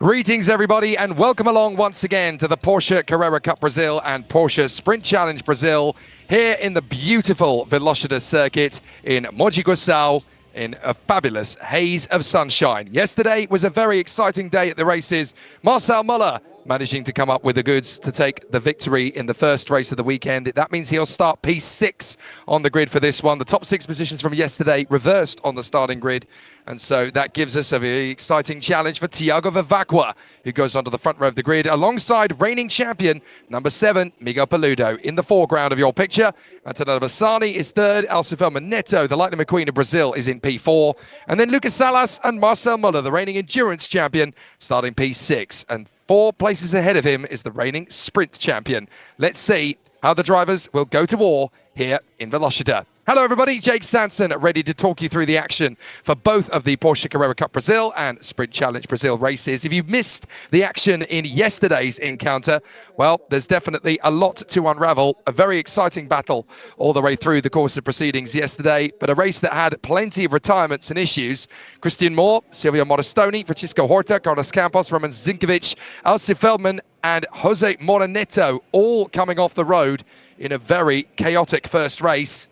Greetings everybody and welcome along once again to the Porsche Carrera Cup Brasil and Porsche Sprint Challenge Brasil here in the beautiful Velocitta circuit in Mogi Guaçu in a fabulous haze of sunshine. Yesterday was a very exciting day at the races. Marcel Müller managing to come up with the goods to take the victory in the first race of the weekend. That means he'll start P6 on the grid for this one. The top 6 positions from yesterday reversed on the starting grid. And so that gives us a very exciting challenge for Thiago Vivacqua, who goes onto the front row of the grid alongside reigning champion number 7, Miguel Paludo. In the foreground of your picture, Antonella Bassani is third. Alcifelman Neto, the Lightning McQueen of Brazil, is in P4. And then Lucas Salas and Marcel Müller, the reigning endurance champion, starting P6. And 4 places ahead of him is the reigning sprint champion. Let's see how the drivers will go to war here in Velocitta. Hello everybody, Jake Sanson ready to talk you through the action for both of the Porsche Carrera Cup Brasil and Sprint Challenge Brasil races. If you missed the action in yesterday's encounter, well, there's definitely a lot to unravel. A very exciting battle all the way through the course of proceedings yesterday, but a race that had plenty of retirements and issues. Christian Moore, Silvio Modestoni, Francisco Horta, Carlos Campos, Roman Zinkovic, Alcifelman and Jose Moraneto all coming off the road in a very chaotic first race.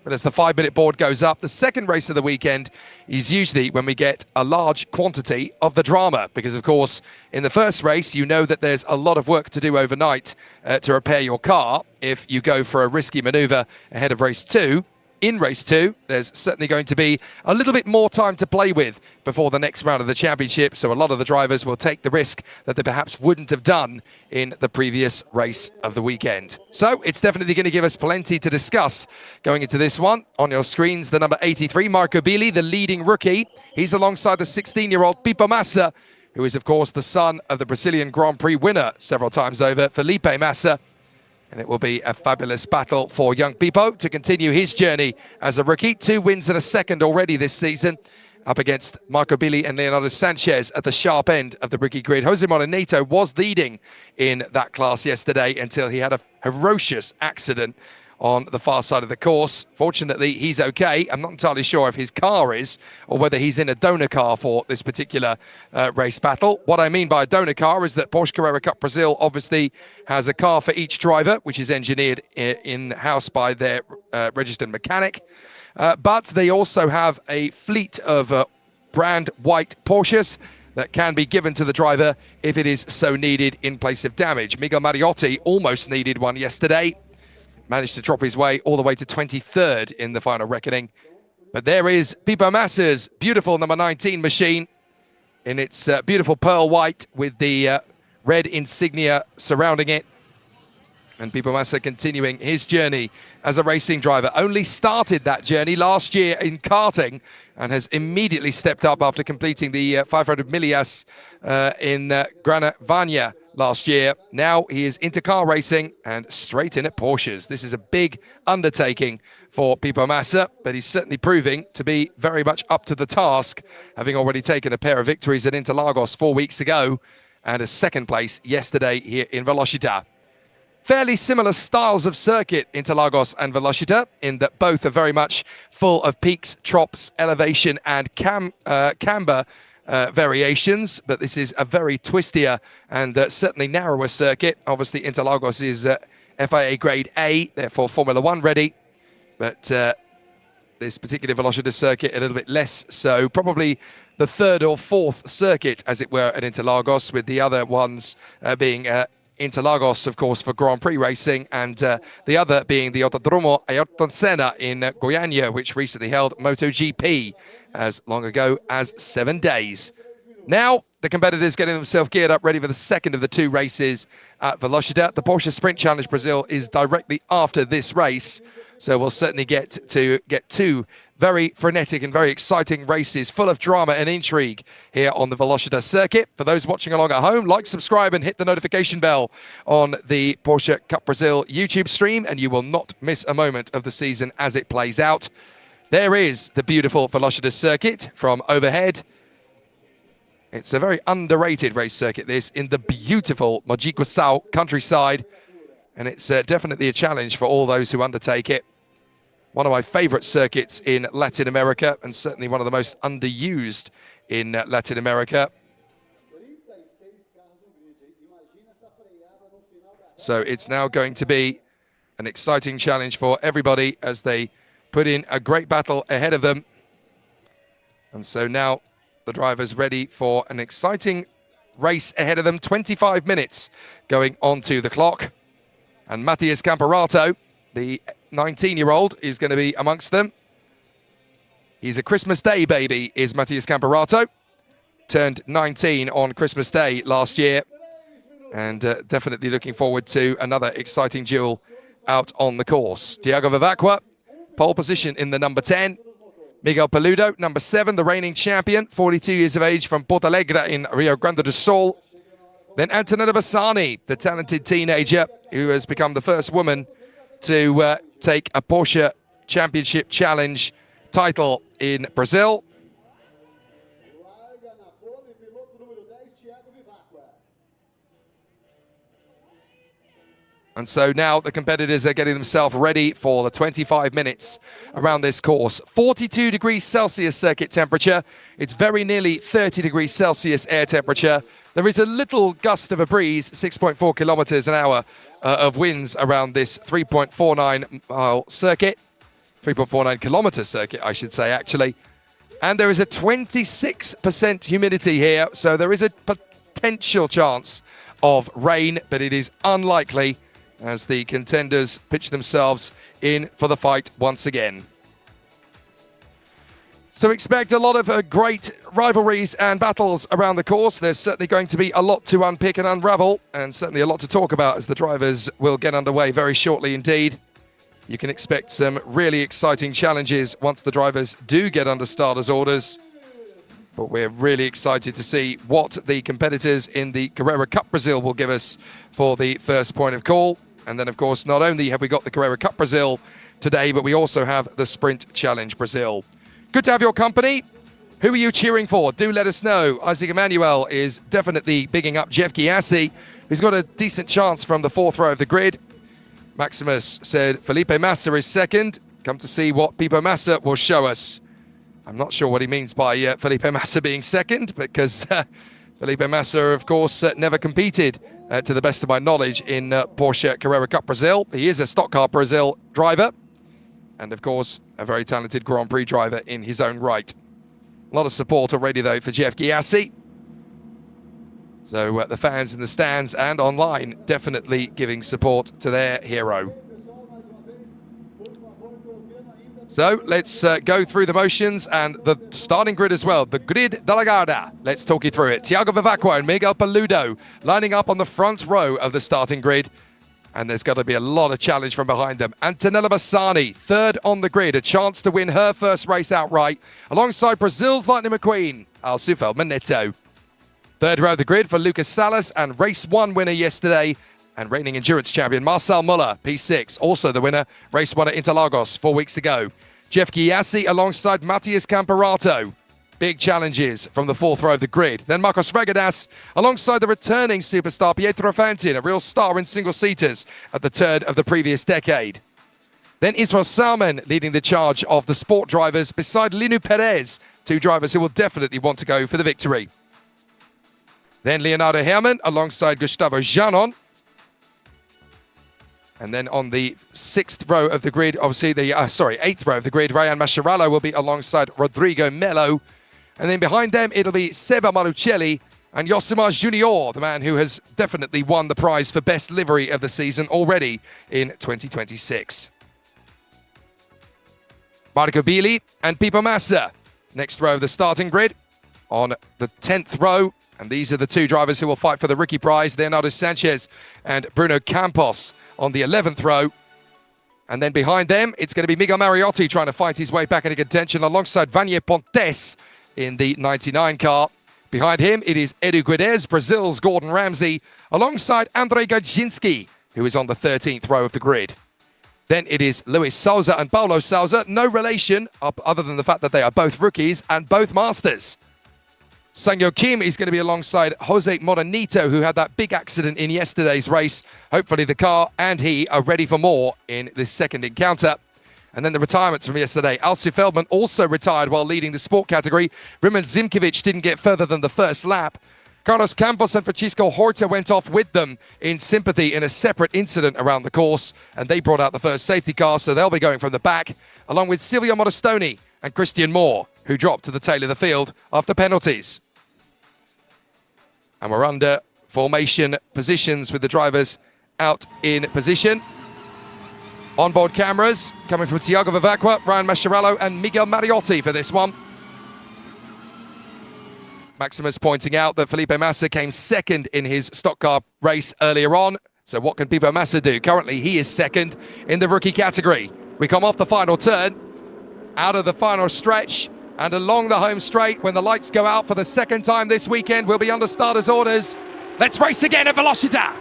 But as the 5-minute board goes up, the second race of the weekend is usually when we get a large quantity of the drama. Because, of course, in the first race, you know that there's a lot of work to do overnight to repair your car if you go for a risky maneuver ahead of race 2. In race 2, there's certainly going to be a little bit more time to play with before the next round of the championship, so a lot of the drivers will take the risk that they perhaps wouldn't have done in the previous race of the weekend. So it's definitely going to give us plenty to discuss going into this one. On your screens, the number 83, Marco Billi, the leading rookie. He's alongside the 16-year-old Pipo Massa, who is, of course, the son of the Brazilian Grand Prix winner several times over, Felipe Massa. And it will be a fabulous battle for young Pipo to continue his journey as a rookie. 2 wins and a second already this season, up against Marco Billi and Leonardo Sanchez at the sharp end of the rookie grid. Jose Moraneto was leading in that class yesterday until he had a ferocious accident on the far side of the course. Fortunately, he's okay. I'm not entirely sure if his car is or whether he's in a donor car for this particular race battle. What I mean by a donor car is that Porsche Carrera Cup Brasil obviously has a car for each driver, which is engineered in-house by their registered mechanic. But they also have a fleet of brand white Porsches that can be given to the driver if it is so needed in place of damage. Miguel Mariotti almost needed one yesterday. Managed to drop his way all the way to 23rd in the final reckoning. But there is Pipo Massa's beautiful number 19 machine in its beautiful pearl white with the red insignia surrounding it. And Pipo Massa continuing his journey as a racing driver. Only started that journey last year in karting and has immediately stepped up after completing the 500 millas in Grana Vanya last year. Now he is into car racing and straight in at Porsches. This is a big undertaking for Pipo Massa, but he's certainly proving to be very much up to the task, having already taken a pair of victories at Interlagos 4 weeks ago and a second place yesterday here in Velocitta. Fairly similar styles of circuit, Interlagos and Velocitta, in that both are very much full of peaks, troughs, elevation and camber variations, but this is a very twistier and certainly narrower circuit. Obviously, Interlagos is FIA Grade A, therefore Formula 1 ready, but this particular Velocitta circuit a little bit less so. Probably the 3rd or 4th circuit, as it were, at Interlagos, with the other ones being Interlagos, of course, for Grand Prix racing, and the other being the Autódromo Ayrton Senna in Goiânia, which recently held MotoGP as long ago as 7 days. Now, the competitors getting themselves geared up, ready for the second of the 2 races at Velocitta. The Porsche Sprint Challenge Brasil is directly after this race, so we'll certainly get 2 very frenetic and very exciting races full of drama and intrigue here on the Velocitta circuit. For those watching along at home, like, subscribe and hit the notification bell on the Porsche Cup Brasil YouTube stream and you will not miss a moment of the season as it plays out. There is the beautiful Velocitta circuit from overhead. It's a very underrated race circuit, this, in the beautiful Mogi Guaçu countryside. And it's definitely a challenge for all those who undertake it. One of my favorite circuits in Latin America, and certainly one of the most underused in Latin America. So it's now going to be an exciting challenge for everybody as they put in a great battle ahead of them. And so now the drivers ready for an exciting race ahead of them. 25 minutes going onto the clock. And Matthias Camperato, the 19-year-old, is going to be amongst them. He's a Christmas Day baby, is Matthias Camperato. Turned 19 on Christmas Day last year. And definitely looking forward to another exciting duel out on the course. Tiago Vivacqua, pole position in the number 10. Miguel Peludo, number 7, the reigning champion, 42 years of age from Porto Alegre in Rio Grande do Sul. Then Antonella Bassani, the talented teenager who has become the first woman to take a Porsche Championship Challenge title in Brazil. And so now the competitors are getting themselves ready for the 25 minutes around this course. 42 degrees Celsius circuit temperature. It's very nearly 30 degrees Celsius air temperature. There is a little gust of a breeze, 6.4 kilometers an hour of winds around this 3.49 mile circuit. 3.49 kilometer circuit, I should say, actually. And there is a 26% humidity here, so there is a potential chance of rain, but it is unlikely, as the contenders pitch themselves in for the fight once again. So expect a lot of great rivalries and battles around the course. There's certainly going to be a lot to unpick and unravel, and certainly a lot to talk about as the drivers will get underway very shortly indeed. You can expect some really exciting challenges once the drivers do get under starters' orders. But we're really excited to see what the competitors in the Carrera Cup Brasil will give us for the first point of call. And then, of course, not only have we got the Carrera Cup Brasil today, but we also have the Sprint Challenge Brasil. Good to have your company. Who are you cheering for? Do let us know. Isaac Emmanuel is definitely bigging up Jeff Gyasi, who's got a decent chance from the 4th row of the grid. Maximus said Felipe Massa is second. Come to see what Pipo Massa will show us. I'm not sure what he means by Felipe Massa being second, because Felipe Massa, of course, never competed, to the best of my knowledge, in Porsche Carrera Cup Brasil. He is a Stock Car Brasil driver, and of course, a very talented Grand Prix driver in his own right. A lot of support already, though, for Jeff Gyasi. So the fans in the stands and online definitely giving support to their hero. So let's go through the motions and the starting grid as well. The grid de largada. Let's talk you through it. Tiago Vivacqua and Miguel Peludo lining up on the front row of the starting grid. And there's got to be a lot of challenge from behind them. Antonella Bassani, third on the grid, a chance to win her first race outright, alongside Brazil's Lightning McQueen, Alcio Feldman Neto. Third row of the grid for Lucas Salas and race 1 winner yesterday, and reigning endurance champion Marcel Muller, P6, also the winner, race 1 at Interlagos 4 weeks ago. Jeff Gyasi alongside Matthias Camperato. Big challenges from the 4th row of the grid. Then Marcos Regadas alongside the returning superstar Pietro Fantin, a real star in single-seaters at the turn of the previous decade. Then Israel Salman leading the charge of the sport drivers beside Linu Perez, 2 drivers who will definitely want to go for the victory. Then Leonardo Herman alongside Gustavo Janon. And then on the 6th row of the grid, obviously the 8th row of the grid, Ryan Mascherano will be alongside Rodrigo Melo. And then behind them, it'll be Seba Malucelli and Yosimar Junior, the man who has definitely won the prize for best livery of the season already in 2026. Marco Bili and Pipo Massa, next row of the starting grid. On the 10th row, and these are the 2 drivers who will fight for the rookie prize, Leonardo Sanchez and Bruno Campos on the 11th row. And then behind them, it's going to be Miguel Mariotti trying to fight his way back into contention alongside Vanier Pontes in the 99 car. Behind him, it is Edu Guedes, Brazil's Gordon Ramsay, alongside Andrei Gadzinski, who is on the 13th row of the grid. Then it is Luis Souza and Paulo Souza, no relation, other than the fact that they are both rookies and both masters. Sangyo Kim is going to be alongside Jose Moranito, who had that big accident in yesterday's race. Hopefully the car and he are ready for more in this second encounter. And then the retirements from yesterday. Alcio Feldman also retired while leading the sport category. Riman Zimkovic didn't get further than the first lap. Carlos Campos and Francisco Horta went off with them in sympathy in a separate incident around the course, and they brought out the first safety car, so they'll be going from the back, along with Silvio Modestoni and Christian Moore, who dropped to the tail of the field after penalties. And we're under formation positions with the drivers out in position. Onboard cameras coming from Tiago Vivacqua, Ryan Mascherello and Miguel Mariotti for this one. Maximus pointing out that Felipe Massa came second in his stock car race earlier on. So what can Felipe Massa do? Currently, he is second in the rookie category. We come off the final turn, out of the final stretch, and along the home straight. When the lights go out for the second time this weekend, we'll be under starters' orders. Let's race again at Velocitta.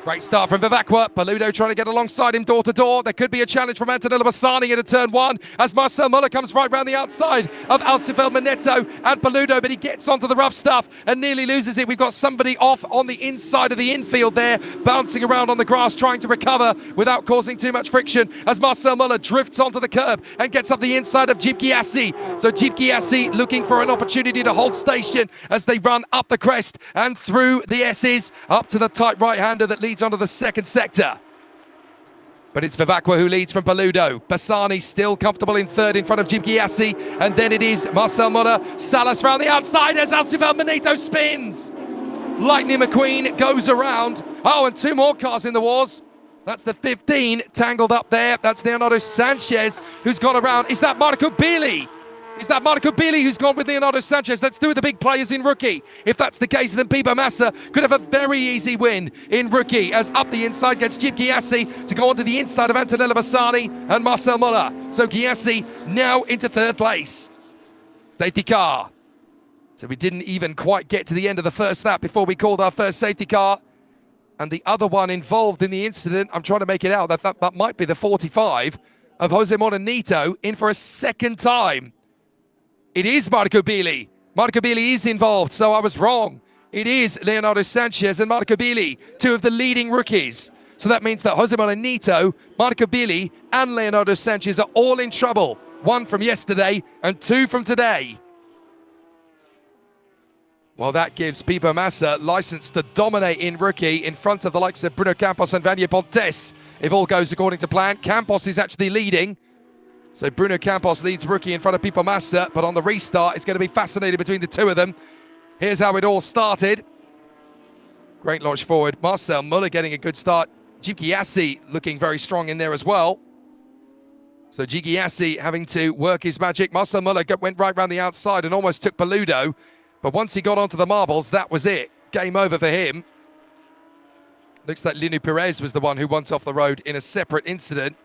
Great start from Vivacqua. Paludo trying to get alongside him door to door. There could be a challenge from Antonello Bassani into turn one as Marcel Muller comes right round the outside of Alcifel Manetto and Paludo, but he gets onto the rough stuff and nearly loses it. We've got somebody off on the inside of the infield there, bouncing around on the grass, trying to recover without causing too much friction as Marcel Muller drifts onto the curb and gets up the inside of Jeep Gyasi. So Jeep Gyasi looking for an opportunity to hold station as they run up the crest and through the S's up to the tight right-hander that leads onto the second sector. But it's Vivacqua who leads from Paludo. Bassani still comfortable in third in front of Jeep Gyasi. And then it is Marcel Muller. Salas round the outside as Alcival Manetto spins. Lightning McQueen goes around. Oh, and two more cars in the wars. That's the 15 tangled up there. That's Leonardo Sanchez who's gone around. Is that Marco Billy? Is that Marco Billy who's gone with Leonardo Sanchez? That's two of the big players in rookie. If that's the case, then Pipo Massa could have a very easy win in rookie as up the inside gets Jeep Gyasi to go onto the inside of Antonello Bassani and Marcel Muller. So Gyasi now into third place. Safety car. So we didn't even quite get to the end of the first lap before we called our first safety car. And the other one involved in the incident, I'm trying to make it out, that might be the 45 of Jose Morenito in for a second time. It is Marco Billy. Marco Billy is involved, so I was wrong. It is Leonardo Sanchez and Marco Billy, two of the leading rookies. So that means that Jose Morenito, Marco Billy, and Leonardo Sanchez are all in trouble. One from yesterday and two from today. Well, that gives Pipo Massa license to dominate in rookie in front of the likes of Bruno Campos and Vanier Pontes. If all goes according to plan, Campos is actually leading. So Bruno Campos leads rookie in front of Pipo Massa, but on the restart, it's going to be fascinating between the two of them. Here's how it all started. Great launch forward. Marcel Muller getting a good start. Jeep Gyasi looking very strong in there as well. So Jeep Gyasi having to work his magic. Marcel Muller went right round the outside and almost took Paludo. But once he got onto the marbles, that was it. Game over for him. Looks like Linu Perez was the one who went off the road in a separate incident.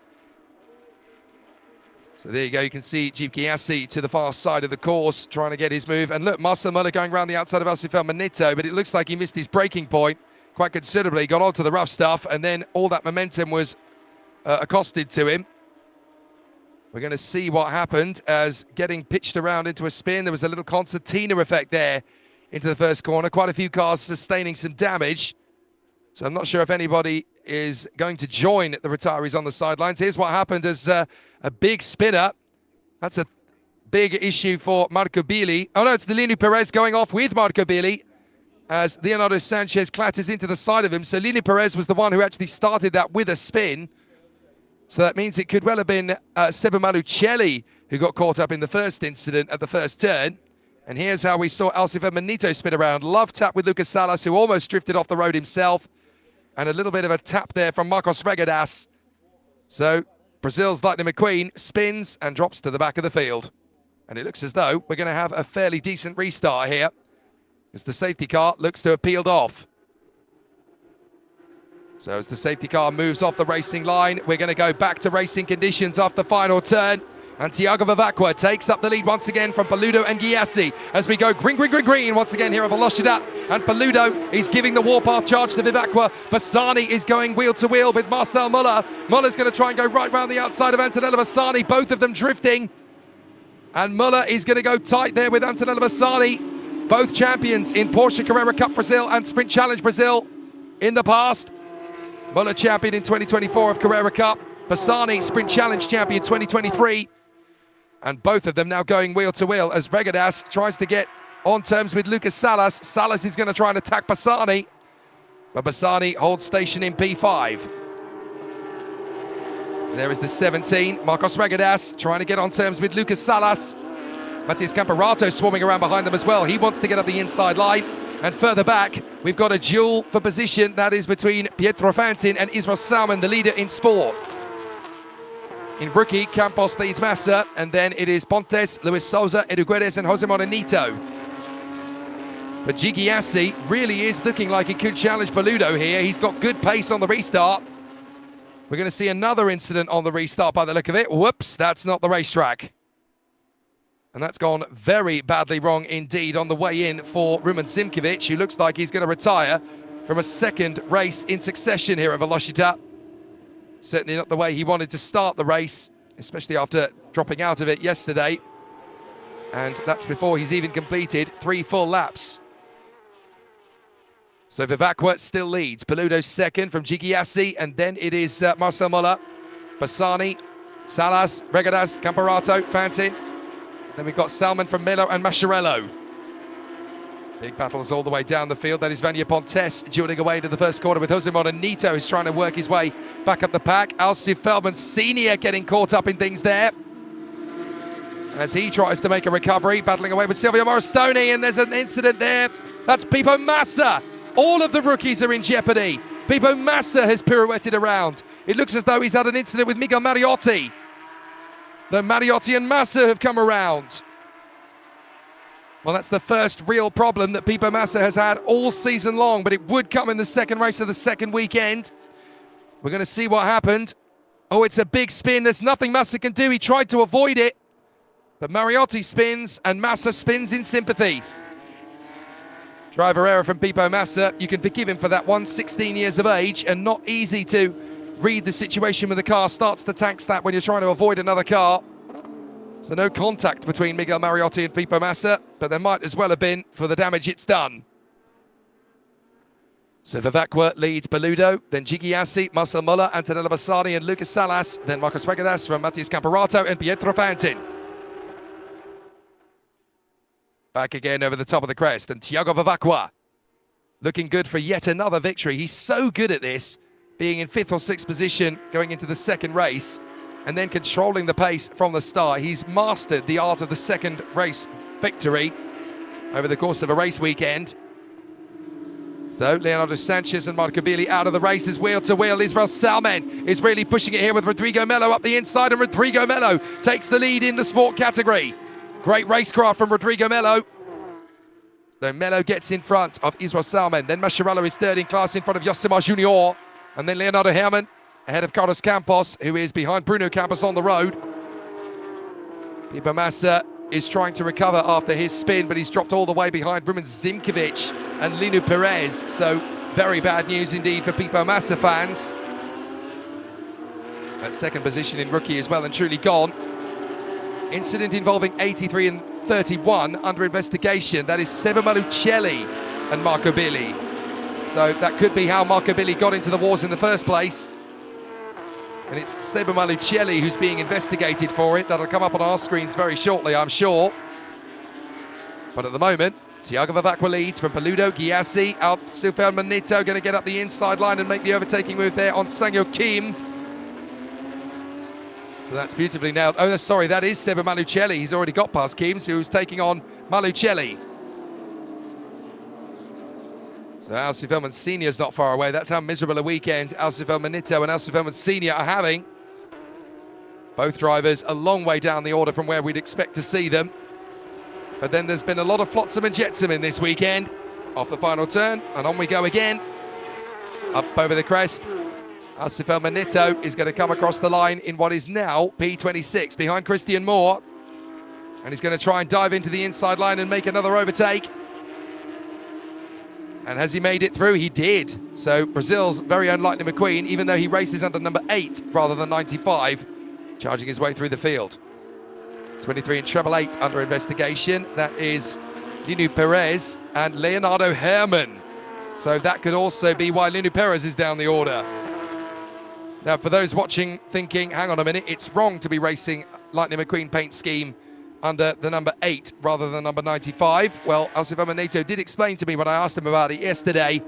So there you go, you can see Jeep Gyasi to the far side of the course, trying to get his move. And look, Marcel Muller going around the outside of Alcifel Manetto, but it looks like he missed his braking point quite considerably, got onto the rough stuff, and then all that momentum was accosted to him. We're going to see what happened as getting pitched around into a spin. There was a little concertina effect there into the first corner. Quite a few cars sustaining some damage. So I'm not sure if anybody is going to join the retirees on the sidelines. Here's what happened as a big spinner. That's a big issue for Marco Billy. Oh no, it's Linu Perez going off with Marco Billy as Leonardo Sanchez clatters into the side of him. So Linu Perez was the one who actually started that with a spin. So that means it could well have been Seba Malucelli who got caught up in the first incident at the first turn. And here's how we saw Alcifer Manito spin around. Love tap with Lucas Salas, who almost drifted off the road himself. And a little bit of a tap there from Marcos Regadas. So Brazil's Lightning McQueen spins and drops to the back of the field. And it looks as though we're going to have a fairly decent restart here, as the safety car looks to have peeled off. So as the safety car moves off the racing line, we're going to go back to racing conditions after the final turn. And Tiago Vivacqua takes up the lead once again from Paludo and Gyasi as we go green, green, green, green once again here at Velocitta. And Paludo is giving the warpath charge to Vivacqua. Bassani is going wheel to wheel with Marcel Muller. Muller's going to try and go right round the outside of Antonello Bassani, both of them drifting. And Muller is going to go tight there with Antonello Bassani, both champions in Porsche Carrera Cup Brasil and Sprint Challenge Brasil in the past. Muller champion in 2024 of Carrera Cup. Bassani Sprint Challenge champion 2023. And both of them now going wheel to wheel as Regadas tries to get on terms with Lucas Salas. Salas is going to try and attack Bassani, but Bassani holds station in P5. There is the 17, Marcos Regadas, trying to get on terms with Lucas Salas. Matias Camperato swarming around behind them as well. He wants to get up the inside line. And further back, we've got a duel for position. That is between Pietro Fantin and Israel Salmon, the leader in sport. In rookie, Campos leads Massa, and then it is Pontes, Luis Souza, Edu Guedes, and Jose Morenito. But Gigiassi really is looking like he could challenge Paludo here. He's got good pace on the restart. We're going to see another incident on the restart by the look of it. Whoops, that's not the racetrack. And that's gone very badly wrong indeed on the way in for Rumen Simkovic, who looks like he's going to retire from a second race in succession here at Velocitta. Certainly not the way he wanted to start the race, especially after dropping out of it yesterday. And that's before he's even completed 3 full laps. So Vivacqua still leads. Paludo's second from Gigiassi, and then it is Marcel Muller, Bassani, Salas, Regadas, Camperato, Fantin. Then we've got Salmon from Melo and Mascherello. Big battles all the way down the field. That is Vanya Pontes dueling away to the first corner with Jose Morenito, who's trying to work his way back up the pack. Alciu Feldman Sr. getting caught up in things there as he tries to make a recovery, battling away with Silvio Moristoni, and there's an incident there. That's Pipo Massa. All of the rookies are in jeopardy. Pipo Massa has pirouetted around. It looks as though he's had an incident with Miguel Mariotti. Though Mariotti and Massa have come around. Well, that's the first real problem that Pipo Massa has had all season long, but it would come in the second race of the second weekend. We're going to see what happened. Oh, it's a big spin. There's nothing Massa can do. He tried to avoid it, but Mariotti spins and Massa spins in sympathy. Driver error from Pipo Massa. You can forgive him for that one, 16 years of age, and not easy to read the situation when the car starts to tank stat when you're trying to avoid another car. So no contact between Miguel Mariotti and Pipo Massa, but there might as well have been for the damage it's done. So Vivacqua leads Paludo, then Gigiassi, Marcel Muller, Antonello Bassani, and Lucas Salas, then Marcos Regadas from Matias Camperato and Pietro Fantin. Back again over the top of the crest, and Thiago Vivacqua looking good for yet another victory. He's so good at this, being in 5th or 6th position going into the second race and then controlling the pace from the start. He's mastered the art of the second race victory over the course of a race weekend. So Leonardo Sanchez and Marco Billy out of the races, wheel to wheel. Israel Salmen is really pushing it here with Rodrigo Melo up the inside, and Rodrigo Melo takes the lead in the sport category. Great racecraft from Rodrigo Melo. So Melo gets in front of Israel Salmen. Then Mascherello is third in class in front of Yosimar Junior. And then Leonardo Herman ahead of Carlos Campos, who is behind Bruno Campos on the road. Pipo Massa is trying to recover after his spin, but he's dropped all the way behind Rumen Simkovic and Linu Perez. So very bad news indeed for Pipo Massa fans. That second position in rookie is well and truly gone. Incident involving 83 and 31 under investigation. That is Seba Malucelli and Marco Billy. So that could be how Marco Billy got into the wars in the first place. And it's Seba Malucelli who's being investigated for it. That'll come up on our screens very shortly, I'm sure. But at the moment, Thiago Vivacqua leads from Paludo, Giassi, Alciu Feldman Nito going to get up the inside line and make the overtaking move there on Sangyo Kim. So that's beautifully nailed. Oh, sorry, that is Seba Malucelli. He's already got past Keems, who's taking on Malucelli. So Alciu Feldman Sr. is not far away. That's how miserable a weekend Alciu Feldman Nito and Alciu Feldman Sr. are having. Both drivers a long way down the order from where we'd expect to see them. But then there's been a lot of flotsam and jetsam in this weekend. Off the final turn, and on we go again. Up over the crest. Alciu Feldman Nito is going to come across the line in what is now P26 behind Christian Moore. And he's going to try and dive into the inside line and make another overtake. And has he made it through? He did. So Brazil's very own Lightning McQueen, even though he races under number 8 rather than 95, charging his way through the field. 23 and treble 8 under investigation. That is Linu Perez and Leonardo Herman. So that could also be why Linu Perez is down the order. Now, for those watching thinking, hang on a minute, it's wrong to be racing Lightning McQueen paint scheme under the number 8 rather than number 95? Well, Alcifer Manito did explain to me when I asked him about it yesterday.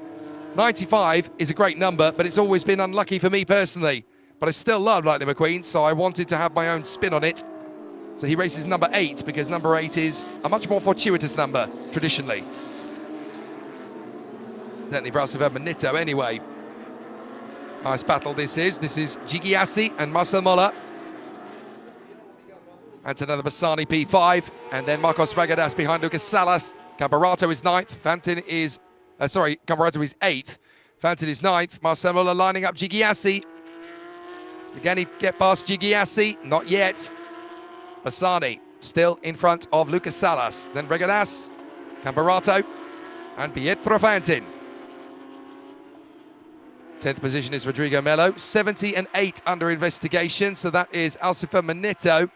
95 is a great number, but it's always been unlucky for me personally. But I still love Lightning McQueen, so I wanted to have my own spin on it. So he races number 8 because number 8 is a much more fortuitous number, traditionally. Certainly for Alcifer Manito anyway. Nice battle this is. This is Gigiassi and Marcel Moller. And another Bassani P5. And then Marcos Ragadas behind Lucas Salas. Camperato is 9th. Fantin is... Camperato is 8th. Fantin is 9th. Marcel Moller lining up Gigiassi. So can he get past Gigiassi? Not yet. Bassani still in front of Lucas Salas. Then Ragadas, Camperato, and Pietro Fantin. 10th position is Rodrigo Melo. 70 and 8 under investigation. So that is Alcifer Manito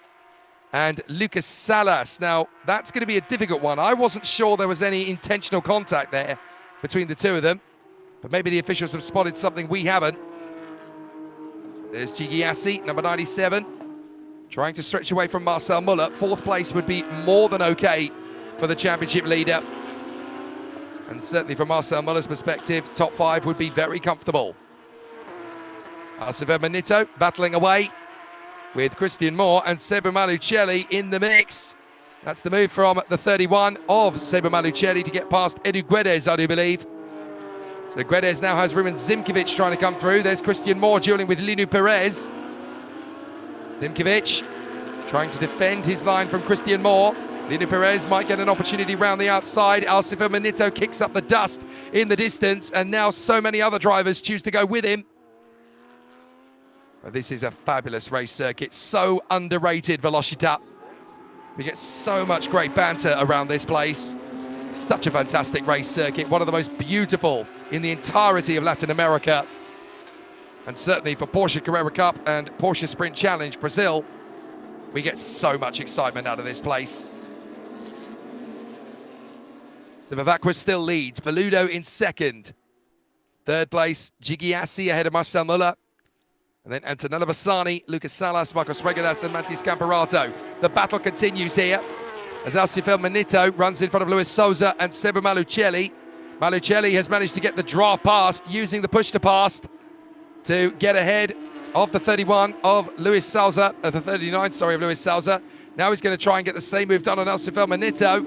and Lucas Salas. Now, that's going to be a difficult one. I wasn't sure there was any intentional contact there between the two of them, but maybe the officials have spotted something we haven't. There's Gigiassi, number 97, trying to stretch away from Marcel Muller. 4th place would be more than okay for the championship leader. And certainly from Marcel Muller's perspective, top 5 would be very comfortable. Alcifer Manito battling away with Christian Moore and Sebo Malucelli in the mix. That's the move from the 31 of Sebo Malucelli to get past Edu Guedes, I do believe. So Guedes now has Ruben Zimkovic trying to come through. There's Christian Moore dueling with Linu Perez. Zimkovic trying to defend his line from Christian Moore. Linu Perez might get an opportunity round the outside. Alcifer Manito kicks up the dust in the distance, and now so many other drivers choose to go with him. But this is a fabulous race circuit, so underrated, Velocitta. We get so much great banter around this place. Such a fantastic race circuit, one of the most beautiful in the entirety of Latin America. And certainly for Porsche Carrera Cup and Porsche Sprint Challenge Brazil, we get so much excitement out of this place. So Vivacqua still leads. Veludo in 2nd. 3rd place, Gigiassi ahead of Marcel Muller. And then Antonella Bassani, Lucas Salas, Marcos Regadas, and Matías Camperato. The battle continues here as Alcifer Manito runs in front of Luis Souza and Sebo Malucelli. Malucelli has managed to get the draft past, using the push to pass to get ahead of the 31 of Luis Souza, the 39, sorry, of Luis Souza. Now he's going to try and get the same move done on Alcifer Manito.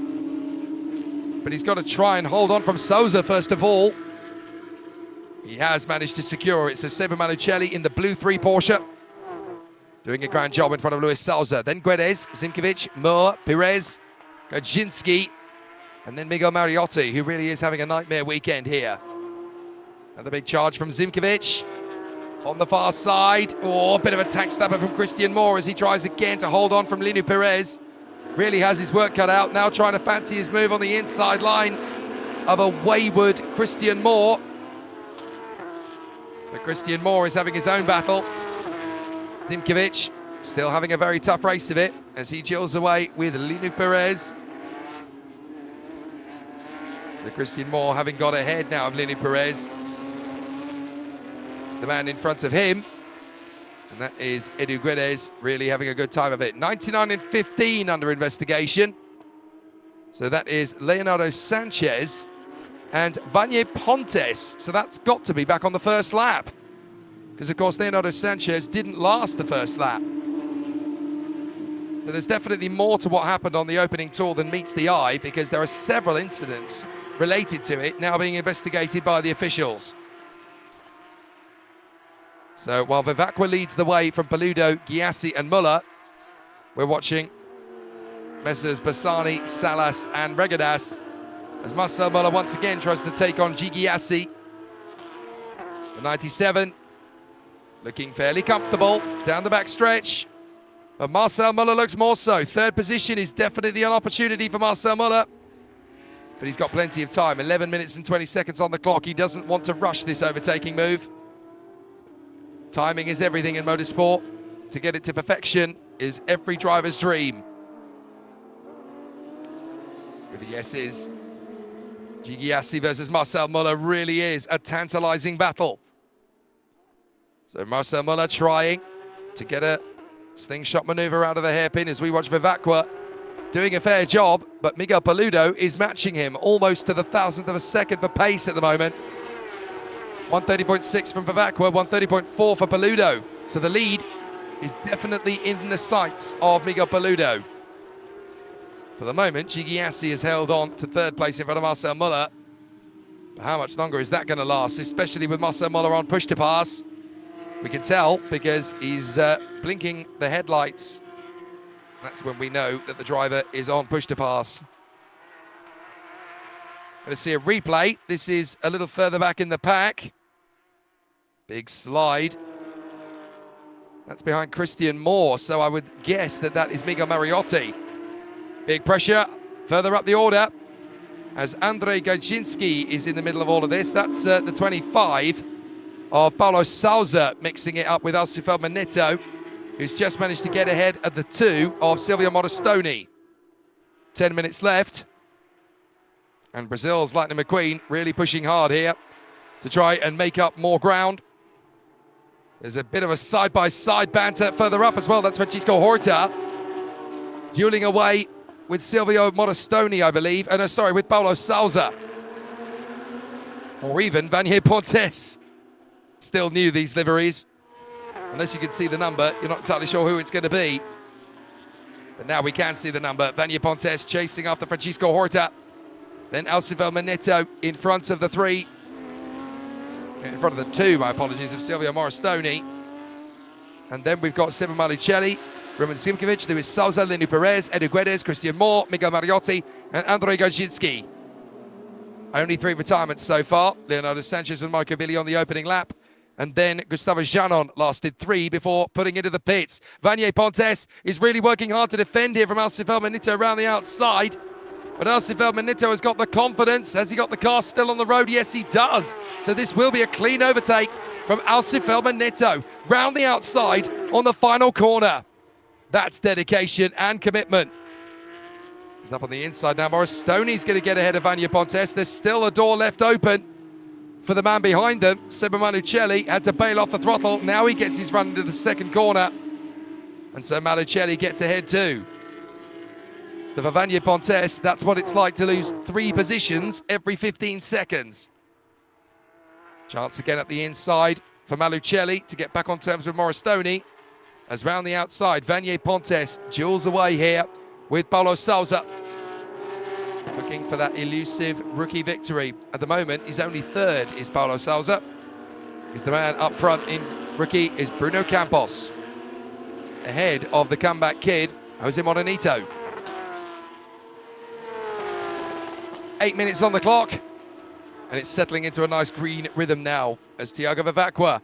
But he's got to try and hold on from Souza first of all. He has managed to secure it. So Sebo Malucelli in the blue 3 Porsche, doing a grand job in front of Luis Souza. Then Guedes, Zimkovic, Moore, Perez, Godzinski, and then Miguel Mariotti, who really is having a nightmare weekend here. Another big charge from Zimkovic. On the far side, a bit of a tack stabber from Christian Moore as he tries again to hold on from Linu Perez. Really has his work cut out, now trying to fancy his move on the inside line of a wayward Christian Moore. But Christian Moore is having his own battle. Zimkovic still having a very tough race of it as he jills away with Linu Perez. So Christian Moore having got ahead now of Linu Perez, the man in front of him, and that is Edu Guedes, really having a good time of it. 99 and 15 under investigation. So that is Leonardo Sanchez and Vanier Pontes. So that's got to be back on the first lap, because of course Leonardo Sanchez didn't last the first lap. So there's definitely more to what happened on the opening tour than meets the eye, because there are several incidents related to it now being investigated by the officials. So while Vivacqua leads the way from Veludo, Giassi and Muller, we're watching Messrs Bassani, Salas and Regadas as Marcel Muller once again tries to take on Giassi. The 97 looking fairly comfortable down the back stretch, but Marcel Muller looks more so. 3rd position is definitely an opportunity for Marcel Muller, but he's got plenty of time. 11 minutes and 20 seconds on the clock. He doesn't want to rush this overtaking move. Timing is everything in motorsport. To get it to perfection is every driver's dream. With the yeses, Giassi versus Marcel Muller really is a tantalizing battle. So Marcel Muller trying to get a slingshot maneuver out of the hairpin as we watch Vivacqua doing a fair job, but Miguel Paludo is matching him almost to the thousandth of a second for pace at the moment. 130.6 from Vavakwa, 130.4 for Paludo. So the lead is definitely in the sights of Miguel Paludo. For the moment, Gigiassi has held on to third place in front of Marcel Muller. But how much longer is that going to last, especially with Marcel Muller on push to pass? We can tell because he's blinking the headlights. That's when we know that the driver is on push to pass. Going to see a replay. This is a little further back in the pack. Big slide. That's behind Christian Moore, so I would guess that that is Miguel Mariotti. Big pressure further up the order as Andrzej Gajinski is in the middle of all of this. That's the 25 of Paulo Sousa mixing it up with Alci Feldman-Nitto, who's just managed to get ahead of the 2 of Silvio Modestoni. 10 minutes left. And Brazil's Lightning McQueen really pushing hard here to try and make up more ground. There's a bit of a side-by-side banter further up as well. That's Francisco Horta dueling away with Silvio Modestoni, I believe. And sorry, with Paulo Sousa. Or even Vanier Pontes. Still new, these liveries. Unless you can see the number, you're not entirely sure who it's going to be. But now we can see the number. Vanier Pontes chasing after Francisco Horta. Then Alci Feldman-Nitto in front of the 3. In front of the 2, my apologies, of Silvio Modestoni. And then we've got Simon Malucelli, Roman Simkovic, Luis Sousa, Linu Perez, Edu Guedes, Christian Moore, Miguel Mariotti, and Andrzej Gajinski. Only 3 retirements so far. Leonardo Sanchez and Michael Billy on the opening lap. And then Gustavo Janon lasted 3 before putting into the pits. Vanier Pontes is really working hard to defend here from Alci Feldman-Nitto around the outside. But Alci Feldman-Nitto has got the confidence. Has he got the car still on the road? Yes, he does. So this will be a clean overtake from Alci Feldman-Nitto. Round the outside on the final corner. That's dedication and commitment. He's up on the inside now. Modestoni's going to get ahead of Vanier Pontes. There's still a door left open for the man behind them. Seba Malucelli had to bail off the throttle. Now he gets his run into the second corner. And so Malucelli gets ahead too. But for Vanier Pontes, that's what it's like to lose 3 positions every 15 seconds. Chance again at the inside for Malucelli to get back on terms with Modestoni. As round the outside, Vanier Pontes duels away here with Paulo Sousa. Looking for that elusive rookie victory. At the moment, he's only 3rd, is Paulo Sousa. He's the man up front in rookie is Bruno Campos. Ahead of the comeback kid, Jose Morenito. 8 minutes on the clock, and it's settling into a nice green rhythm now as Thiago Vavakwa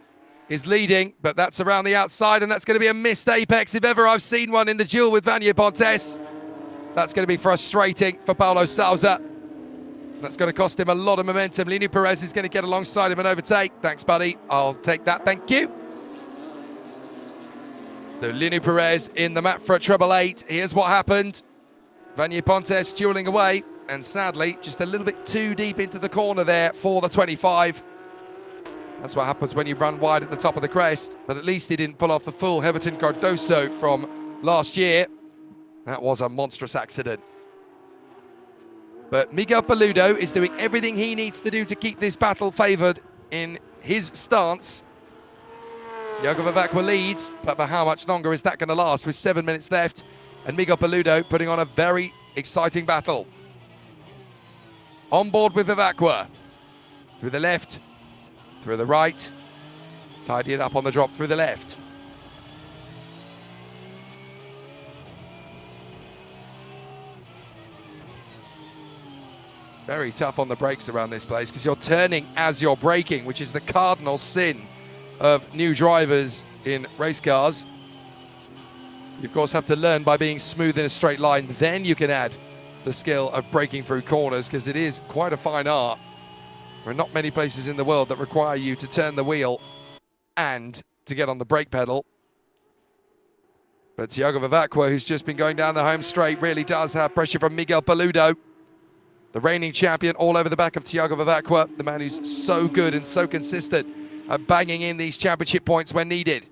is leading, but that's around the outside, and that's going to be a missed apex if ever I've seen one in the duel with Vanier Pontes. That's going to be frustrating for Paulo Sousa. That's going to cost him a lot of momentum. Linu Perez is going to get alongside him and overtake. Thanks, buddy. I'll take that. Thank you. So Linu Perez in the map for a treble 8. Here's what happened. Vanier Pontes dueling away. And sadly, just a little bit too deep into the corner there for the 25. That's what happens when you run wide at the top of the crest. But at least he didn't pull off the full Heverton Cardoso from last year. That was a monstrous accident. But Miguel Paludo is doing everything he needs to do to keep this battle favoured in his stance. Thiago Vavakwa leads, but for how much longer is that going to last with 7 minutes left? And Miguel Paludo putting on a very exciting battle. On board with Vavakwa. Through the left, through the right. Tidy it up on the drop through the left. It's very tough on the brakes around this place because you're turning as you're braking, which is the cardinal sin of new drivers in race cars. You, of course, have to learn by being smooth in a straight line. Then you can add the skill of braking through corners, because it is quite a fine art. There are not many places in the world that require you to turn the wheel and to get on the brake pedal. But Thiago Vavakwa, who's just been going down the home straight, really does have pressure from Miguel Paludo. The reigning champion all over the back of Thiago Vavakwa, the man who's so good and so consistent at banging in these championship points when needed.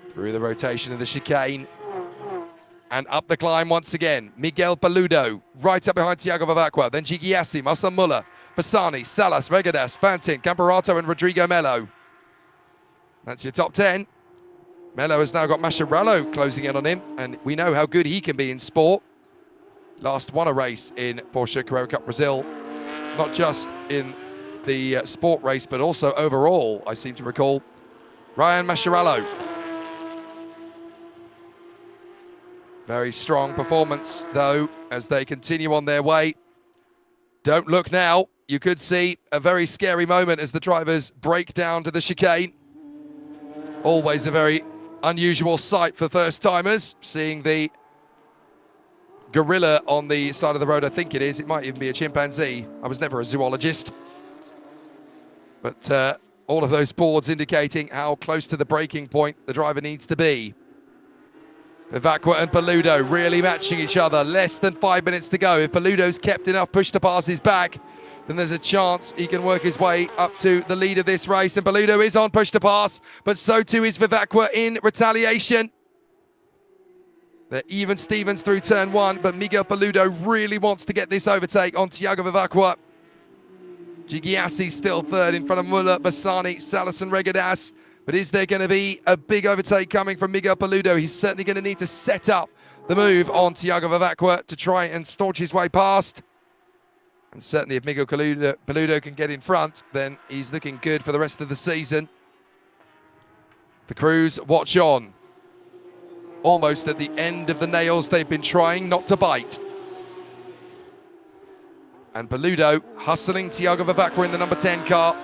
Through the rotation of the chicane. And up the climb once again, Miguel Paludo, right up behind Thiago Vavacqua, then Gigiassi, Marcel Muller, Bassani, Salas, Regadas, Fantin, Camperato, and Rodrigo Melo. That's your top 10. Melo has now got Mascherano closing in on him, and we know how good he can be in sport. Last won a race in Porsche Carrera Cup Brasil, not just in the sport race, but also overall, I seem to recall. Ryan Mascherano. Very strong performance, though, as they continue on their way. Don't look now. You could see a very scary moment as the drivers break down to the chicane. Always a very unusual sight for first-timers, seeing the gorilla on the side of the road. I think it is. It might even be a chimpanzee. I was never a zoologist. But all of those boards indicating how close to the breaking point the driver needs to be. Vavacqua and Paludo really matching each other. Less than 5 minutes to go. If Paludo's kept enough push to pass his back, then there's a chance he can work his way up to the lead of this race. And Paludo is on push to pass, but so too is Vavacqua in retaliation. They're even Stevens through turn 1, but Miguel Paludo really wants to get this overtake on Thiago Vavacqua. Gigiassi still third in front of Muller, Bassani, Salas and Regadas. But is there going to be a big overtake coming from Miguel Paludo? He's certainly going to need to set up the move on Thiago Vavacqua to try and staunch his way past. And certainly if Miguel Paludo can get in front, then he's looking good for the rest of the season. The crews watch on. Almost at the end of the nails they've been trying not to bite. And Paludo hustling Thiago Vavacqua in the number 10 car.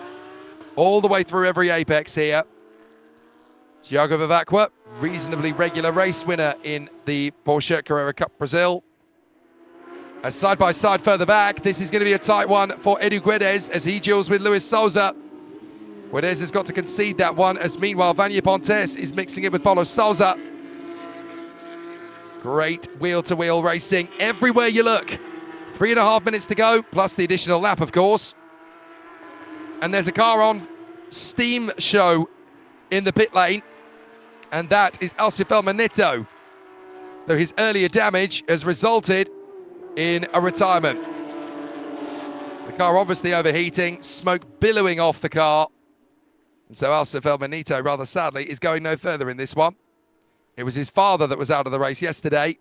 All the way through every apex here. Thiago Vavacqua, reasonably regular race winner in the Porsche Carrera Cup Brasil. A side-by-side further back, this is going to be a tight one for Edu Guedes as he duels with Luis Souza. Guedes has got to concede that one, as meanwhile Vanya Pontes is mixing it with Paulo Souza. Great wheel-to-wheel racing everywhere you look. 3.5 minutes to go, plus the additional lap, of course. And there's a car on steam show in the pit lane, and that is Alcifel Neto. So his earlier damage has resulted in a retirement. The car obviously overheating, smoke billowing off the car. And so Alcifel Neto, rather sadly, is going no further in this one. It was his father that was out of the race yesterday.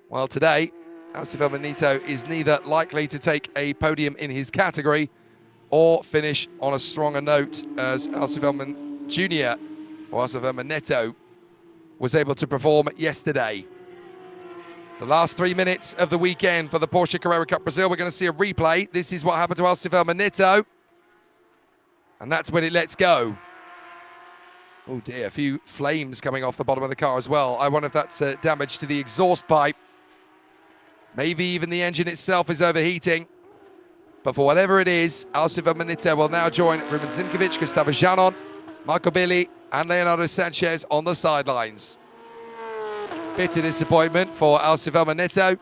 While today, Alcifel Neto is neither likely to take a podium in his category or finish on a stronger note, as Alcifel Jr. or Alcifel Neto was able to perform yesterday. The last 3 minutes of the weekend for the Porsche Carrera Cup Brasil. We're going to see a replay. This is what happened to Alcifel Neto. And that's when it lets go. Oh dear, a few flames coming off the bottom of the car as well. I wonder if that's damage to the exhaust pipe. Maybe even the engine itself is overheating. But for whatever it is, Alcifel Neto will now join Ruben Zimkovic, Gustavo Janon, Marco Billy, and Leonardo Sanchez on the sidelines. Bitter disappointment for Alcifel Neto.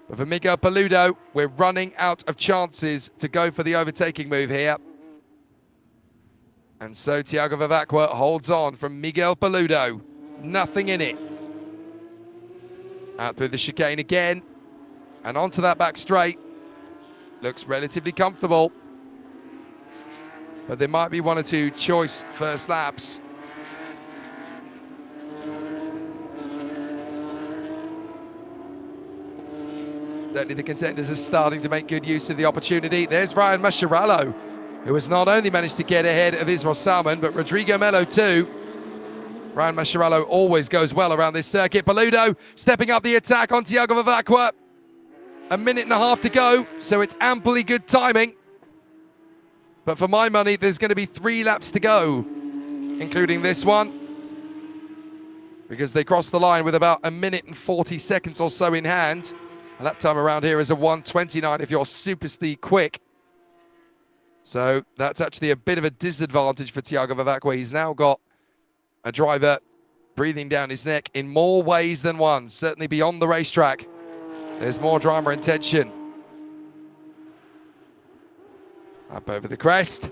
But for Miguel Paludo, we're running out of chances to go for the overtaking move here. And so Thiago Vavacqua holds on from Miguel Paludo. Nothing in it. Out through the chicane again. And onto that back straight. Looks relatively comfortable. But there might be one or two choice first laps. Certainly the contenders are starting to make good use of the opportunity. There's Ryan Mascherano, who has not only managed to get ahead of Israel Salmon, but Rodrigo Melo too. Ryan Mascherano always goes well around this circuit. Paludo stepping up the attack on Thiago Vavacqua. 1.5 minutes to go, so it's amply good timing. But for my money, there's going to be 3 laps to go, including this one, because they crossed the line with about 1 minute and 40 seconds or so in hand. And that time around here is a 1:29 if you're superly quick. So that's actually a bit of a disadvantage for Thiago Vavacqua. He's now got a driver breathing down his neck in more ways than one, certainly beyond the racetrack. There's more drama and tension. Up over the crest.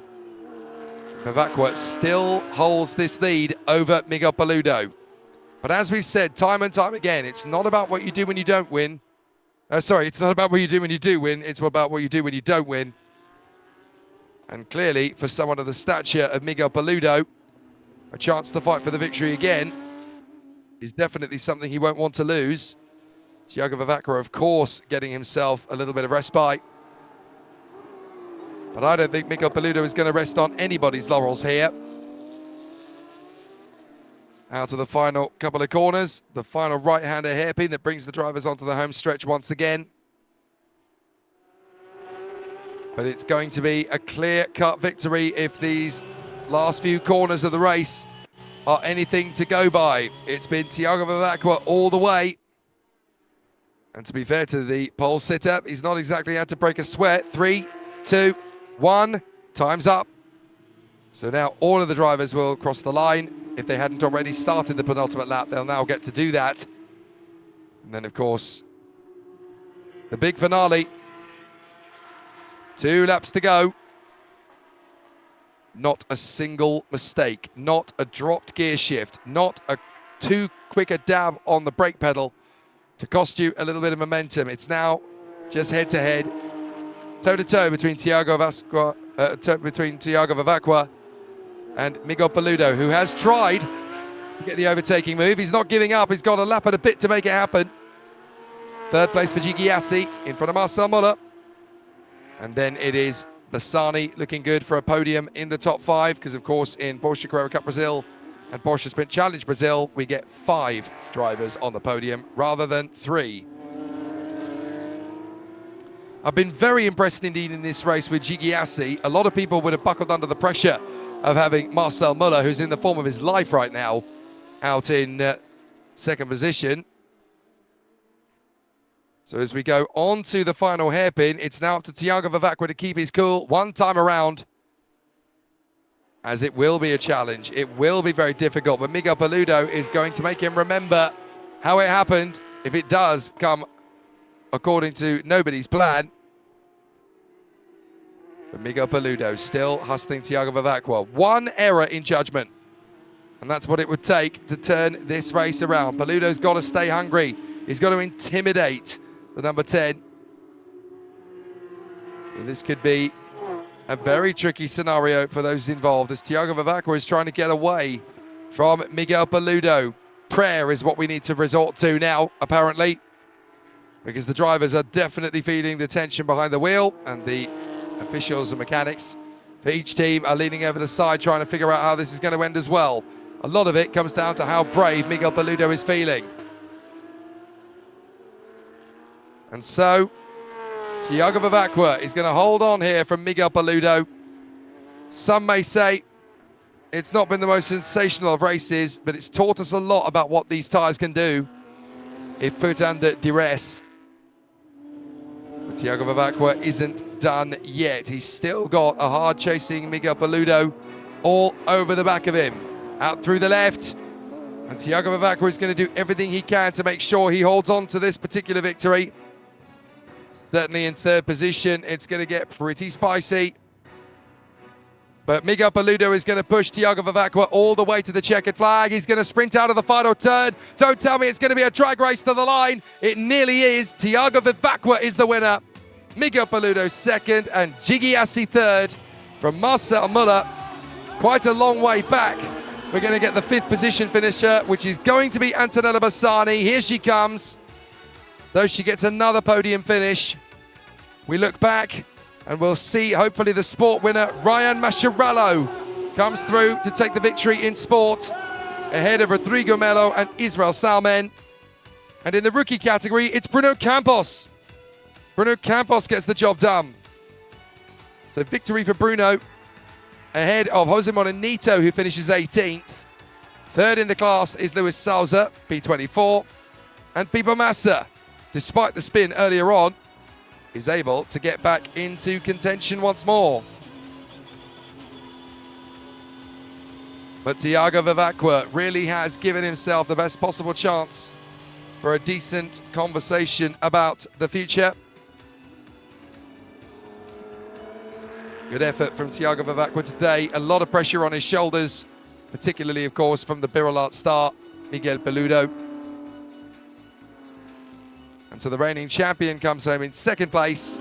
Vavacqua still holds this lead over Miguel Paludo. But as we've said time and time again, it's not about what you do when you don't win. It's not about what you do when you do win. It's about what you do when you don't win. And clearly, for someone of the stature of Miguel Paludo, a chance to fight for the victory again is definitely something he won't want to lose. Thiago Vivacqua, of course, getting himself a little bit of respite. But I don't think Miguel Paludo is going to rest on anybody's laurels here. Out of the final couple of corners, the final right-hander hairpin that brings the drivers onto the home stretch once again. But it's going to be a clear-cut victory if these last few corners of the race are anything to go by. It's been Thiago Vivacqua all the way. And to be fair to the pole sitter, he's not exactly had to break a sweat. 3, 2, 1, time's up. So now all of the drivers will cross the line. If they hadn't already started the penultimate lap, they'll now get to do that. And then, of course, the big finale. 2 laps to go. Not a single mistake, not a dropped gear shift, not a too quick a dab on the brake pedal to cost you a little bit of momentum. It's now just head-to-head, toe-to-toe between Thiago Vivacqua and Miguel Paludo, who has tried to get the overtaking move. He's not giving up. He's got a lap and a bit to make it happen. 3rd place for Gigi in front of Marcel Muller. And then it is Bassani looking good for a podium in the top 5, because, of course, in Porsche Carrera Cup Brasil and Porsche Sprint Challenge Brasil, we get 5 drivers on the podium rather than 3. I've been very impressed indeed in this race with Gigi. A lot of people would have buckled under the pressure of having Marcel Muller, who's in the form of his life right now, out in 2nd position. So as we go on to the final hairpin, it's now up to Thiago Vivacqua to keep his cool one time around, as it will be a challenge. It will be very difficult, but Miguel Paludo is going to make him remember how it happened if it does come according to nobody's plan. But Miguel Paludo still hustling Thiago Vivacqua. 1 error in judgment, and that's what it would take to turn this race around. Paludo's got to stay hungry. He's got to intimidate the number 10. So this could be a very tricky scenario for those involved, as Thiago Vivacqua is trying to get away from Miguel Paludo. Prayer is what we need to resort to now, apparently, because the drivers are definitely feeling the tension behind the wheel, and the officials and mechanics for each team are leaning over the side trying to figure out how this is going to end as well. A lot of it comes down to how brave Miguel Paludo is feeling. And so Thiago Vivacqua is going to hold on here from Miguel Paludo. Some may say it's not been the most sensational of races, but it's taught us a lot about what these tyres can do if put under duress. But Thiago Vivacqua isn't done yet. He's still got a hard chasing Miguel Paludo all over the back of him. Out through the left. And Thiago Vivacqua is going to do everything he can to make sure he holds on to this particular victory. Certainly in 3rd position, it's going to get pretty spicy. But Miguel Paludo is going to push Thiago Vivacqua all the way to the checkered flag. He's going to sprint out of the final turn. Don't tell me it's going to be a drag race to the line. It nearly is. Thiago Vivacqua is the winner. Miguel Paludo 2nd and Gigi 3rd from Marcel Muller. Quite a long way back. We're going to get the 5th position finisher, which is going to be Antonella Bassani. Here she comes. So she gets another podium finish. We look back and we'll see, hopefully, the sport winner, Ryan Mascherano, comes through to take the victory in sport ahead of Rodrigo Melo and Israel Salmen. And in the rookie category, it's Bruno Campos. Bruno Campos gets the job done. So victory for Bruno ahead of Jose Morenito, who finishes 18th. 3rd in the class is Luis Souza, P24. And Pipo Massa, despite the spin earlier on, is able to get back into contention once more. But Thiago Vivacqua really has given himself the best possible chance for a decent conversation about the future. Good effort from Thiago Vivacqua today. A lot of pressure on his shoulders, particularly, of course, from the Birolart start. Miguel Peludo. And so the reigning champion comes home in second place,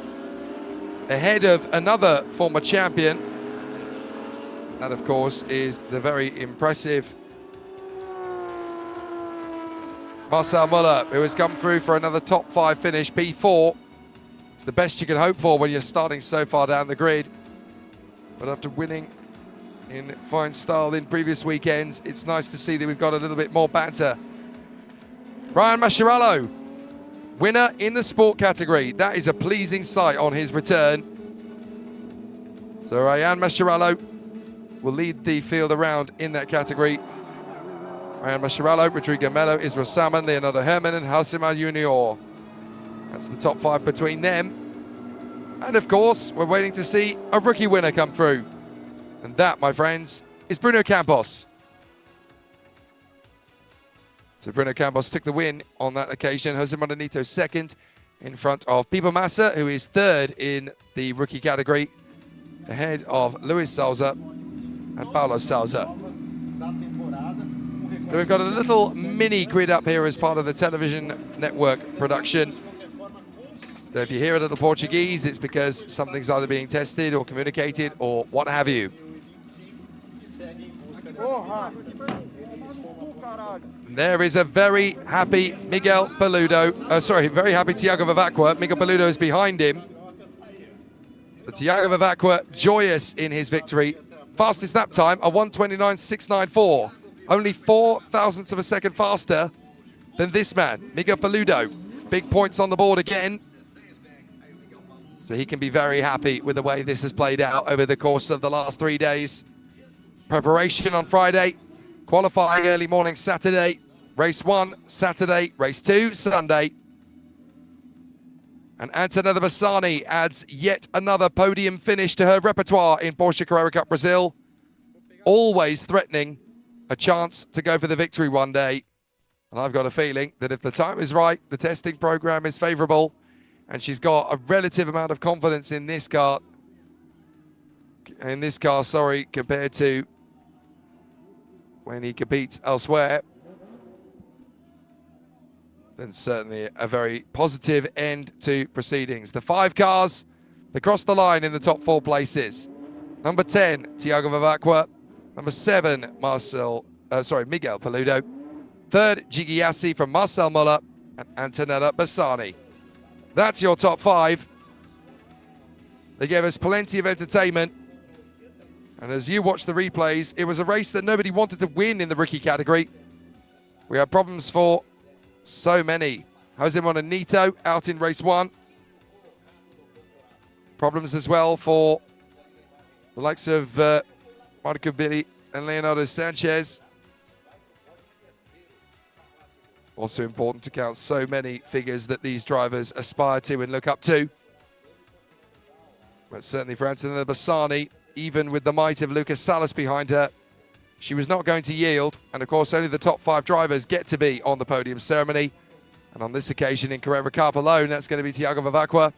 ahead of another former champion. That, of course, is the very impressive Marcel Muller, who has come through for another top 5 finish, P4. It's the best you can hope for when you're starting so far down the grid. But after winning in fine style in previous weekends, it's nice to see that we've got a little bit more banter. Ryan Mascherano, winner in the sport category. That is a pleasing sight on his return. So Ryan Mascherano will lead the field around in that category. Ryan Mascherano, Rodrigo Melo, Israel Salmon, Leonardo Herman, and Halsima Junior. That's the top 5 between them. And of course, we're waiting to see a rookie winner come through. And that, my friends, is Bruno Campos. So Bruno Campos took the win on that occasion. Jose Morenito second in front of Pipo Massa, who is third in the rookie category, ahead of Luis Souza and Paulo Souza. So we've got a little mini grid up here as part of the television network production. So if you hear a little Portuguese, it's because something's either being tested or communicated or what have you. There is a very happy Miguel Peludo, very happy Thiago Vivacqua. Miguel Peludo is behind him. So Thiago Vivacqua joyous in his victory. Fastest lap time, a 1:29.694. Only 4 thousandths of a second faster than this man, Miguel Peludo. Big points on the board again. So he can be very happy with the way this has played out over the course of the last 3 days. Preparation on Friday, qualifying early morning Saturday, race 1 Saturday, race 2 Sunday. And Antonella Bassani adds yet another podium finish to her repertoire in Porsche Carrera Cup Brasil, always threatening a chance to go for the victory one day. And I've got a feeling that if the time is right, the testing program is favorable, and she's got a relative amount of confidence in this car, compared to when he competes elsewhere, then certainly a very positive end to proceedings. The 5 cars, they cross the line in the top 4 places. Number 10, Thiago Vivacqua. Number 7, Miguel Peludo. 3rd, Gigi Yassi from Marcel Muller and Antonella Bassani. That's your top 5. They gave us plenty of entertainment. And as you watch the replays, it was a race that nobody wanted to win in the rookie category. We had problems for so many. Jose Morenito out in race 1. Problems as well for the likes of Marco Billy and Leonardo Sanchez. Also important to count so many figures that these drivers aspire to and look up to. But certainly for Antonella Bassani, even with the might of Lucas Salas behind her, she was not going to yield. And of course, only the top 5 drivers get to be on the podium ceremony. And on this occasion in Carrera Cup alone, that's going to be Thiago Vivacqua,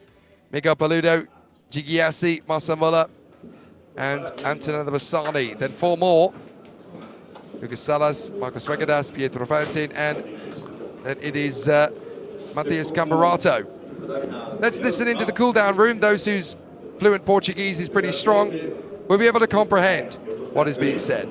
Miguel Peludo, Gigi Yassi, Marcel Muller, and Antonella Bassani. Then 4 more: Lucas Salas, Marcos Vegadas, Pietro Fantin, and then it is Matias Cambarato. Let's listen into the cool-down room. Those whose fluent Portuguese is pretty strong will be able to comprehend what is being said.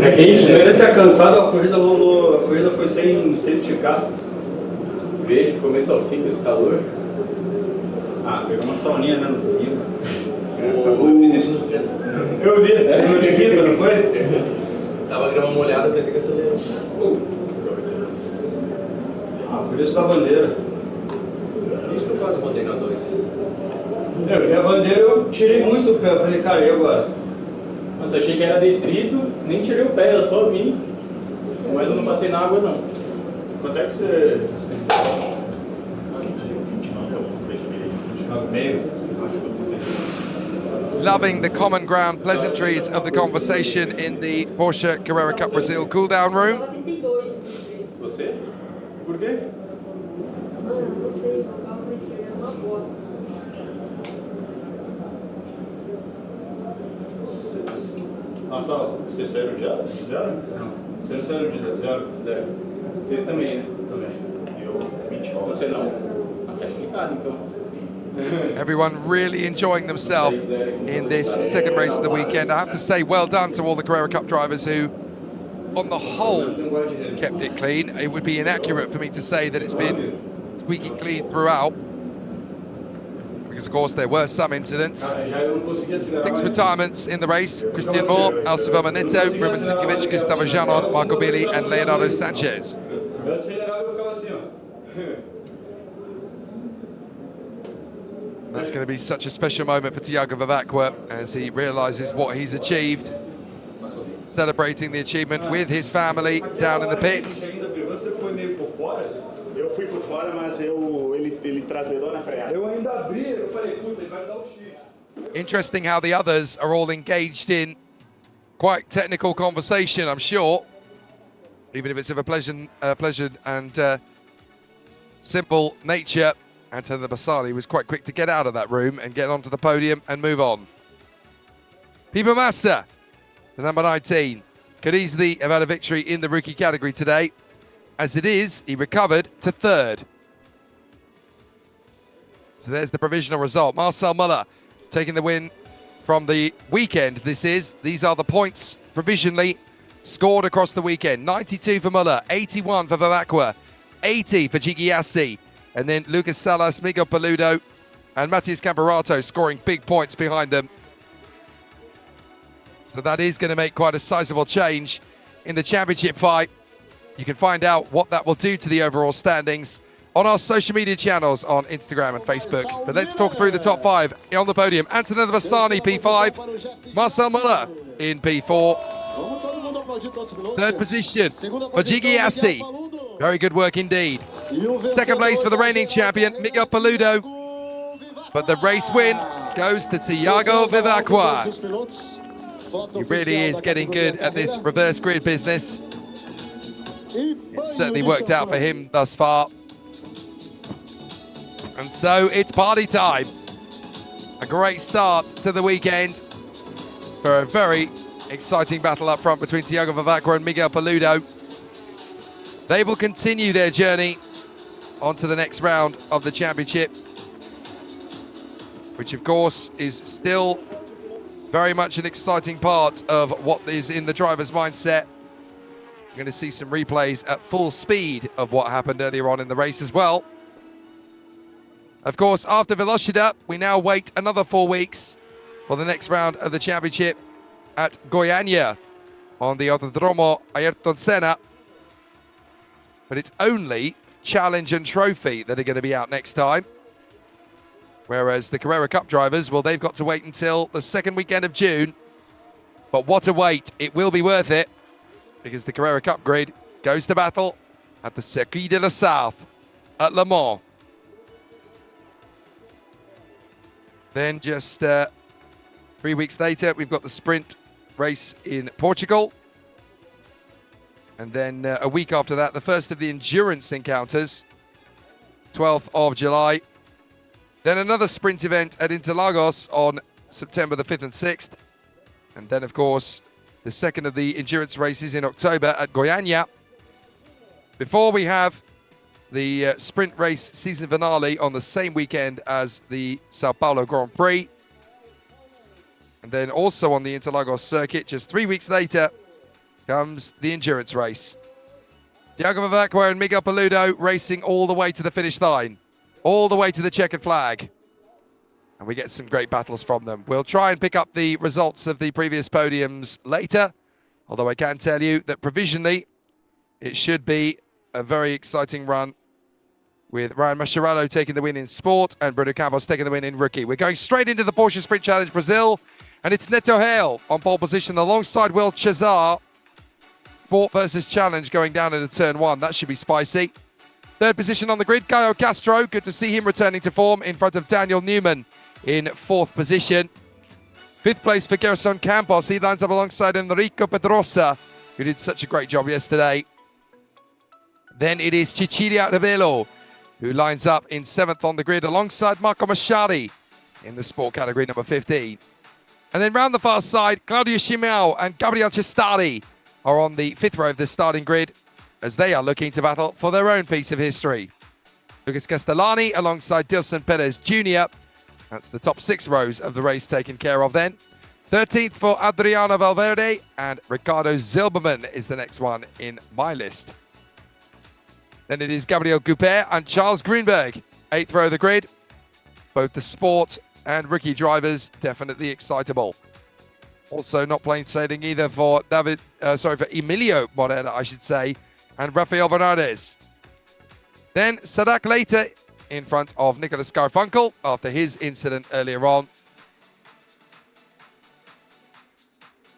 É quente, né? Ele se é cansado, a corrida foi sem safety car. Vejo, começo ao fim desse calor. Ah, pegou uma sauninha, né, no domingo. Eu fiz isso nos treinos. Eu vi, no de quinta, não foi? Tava a grama molhada, pensei que ia ser. Ah, por isso a bandeira. Isso que eu quase botei na 2. Eu vi a bandeira, eu tirei muito o pé, eu falei, cara, e agora? Nossa, achei que era detrito, nem tirei o pé, eu só vim. Mas eu não passei na água, não. Quanto é que você... 29,5. Acho que eu botei. loving the common ground pleasantries of the conversation in the Porsche Carrera Cup Brasil cool-down room. Você? Por quê? Mano, não sei, meu carro na esquerda é uma bosta. Nossa, vocês saíram já? Zero? Não. Vocês saíram de zero? Zero. Vocês também, né? Também. Eu, 24. Você não. Ah, tá explicado, então. Everyone really enjoying themselves in this second race of the weekend. I have to say well done to all the Carrera Cup drivers who, on the whole, kept it clean. It would be inaccurate for me to say that it's been squeaky clean throughout, because of course there were some incidents. Six retirements in the race: Christian Moore, Alcivama Neto, Ruben Sinkovic, Gustavo Janon, Marco Billy and Leonardo Sanchez. That's going to be such a special moment for Tiago Vavacqua as he realises what he's achieved, celebrating the achievement with his family down in the pits. Eu fui por fora, mas ele traseirou na freada. Eu ainda abri, eu falei, puta, ele vai dar o X. Interesting how the others are all engaged in quite technical conversation, I'm sure, even if it's of a pleasure and simple nature. Antonio Bassani was quite quick to get out of that room and get onto the podium and move on. Pipo Massa, the number 19, could easily have had a victory in the rookie category today. As it is, he recovered to third. So there's the provisional result. Marcel Muller taking the win from the weekend. These are the points provisionally scored across the weekend. 92 for Muller, 81 for Vavacqua, 80 for Gigiassi, and then Lucas Salas, Miguel Paludo, and Matias Camperato scoring big points behind them. So that is going to make quite a sizable change in the championship fight. You can find out what that will do to the overall standings on our social media channels on Instagram and Facebook. But let's talk through the top five on the podium. Antonio Bassani, P5. Marcel Muller in P4. Third position for Gigiassi. Very good work indeed. Second place for the reigning champion, Miguel Paludo. But the race win goes to Tiago Vivacqua. He really is getting good at this reverse grid business. It's certainly worked out for him thus far. And so it's party time. A great start to the weekend for a very exciting battle up front between Tiago Vivacqua and Miguel Paludo. They will continue their journey on to the next round of the championship, which of course is still very much an exciting part of what is in the driver's mindset. We're going to see some replays at full speed of what happened earlier on in the race as well. Of course, after Velocitta, we now wait another 4 weeks for the next round of the championship at Goiânia on the Autódromo Ayrton Senna. But it's only Challenge and Trophy that are going to be out next time. Whereas the Carrera Cup drivers, well, they've got to wait until the second weekend of June. But what a wait. It will be worth it, because the Carrera Cup grid goes to battle at the Circuit de la South at Le Mans. Then just 3 weeks later, we've got the sprint race in Portugal. And then a week after that, the first of the endurance encounters, 12th of July. Then another sprint event at Interlagos on September the 5th and 6th. And then, of course, the second of the endurance races in October at Goiânia. Before we have the sprint race season finale on the same weekend as the São Paulo Grand Prix. And then also on the Interlagos circuit, just 3 weeks later, comes the endurance race. Tiago Vivacqua and Miguel Paludo racing all the way to the finish line, all the way to the checkered flag. And we get some great battles from them. We'll try and pick up the results of the previous podiums later, although I can tell you that provisionally it should be a very exciting run, with Ryan Mascherano taking the win in sport and Bruno Campos taking the win in rookie. We're going straight into the Porsche Sprint Challenge Brazil, and it's Neto Hale on pole position alongside Will Cesar. Sport versus challenge going down into turn one. That should be spicy. Third position on the grid, Caio Castro. Good to see him returning to form in front of Daniel Newman in fourth position. 5th place for Geração Campos. He lines up alongside Enrico Pedrosa, who did such a great job yesterday. Then it is Cecilia Revelo, who lines up in 7th on the grid alongside Marco Masciari in the sport category number 15. And then round the far side, Claudio Shimao and Gabriel Cestari are on the 5th row of the starting grid as they are looking to battle for their own piece of history. Lucas Castellani alongside Dilson Perez Jr. That's the top 6 rows of the race taken care of then. 13th for Adriano Valverde, and Ricardo Zilberman is the next one in my list. Then it is Gabriel Goupert and Charles Greenberg, 8th row of the grid. Both the sport and rookie drivers definitely excitable. Also not plain sailing either for for Emilio Morera, I should say, and Rafael Bernardes. Then Sadak later in front of Nicholas Garfunkel after his incident earlier on.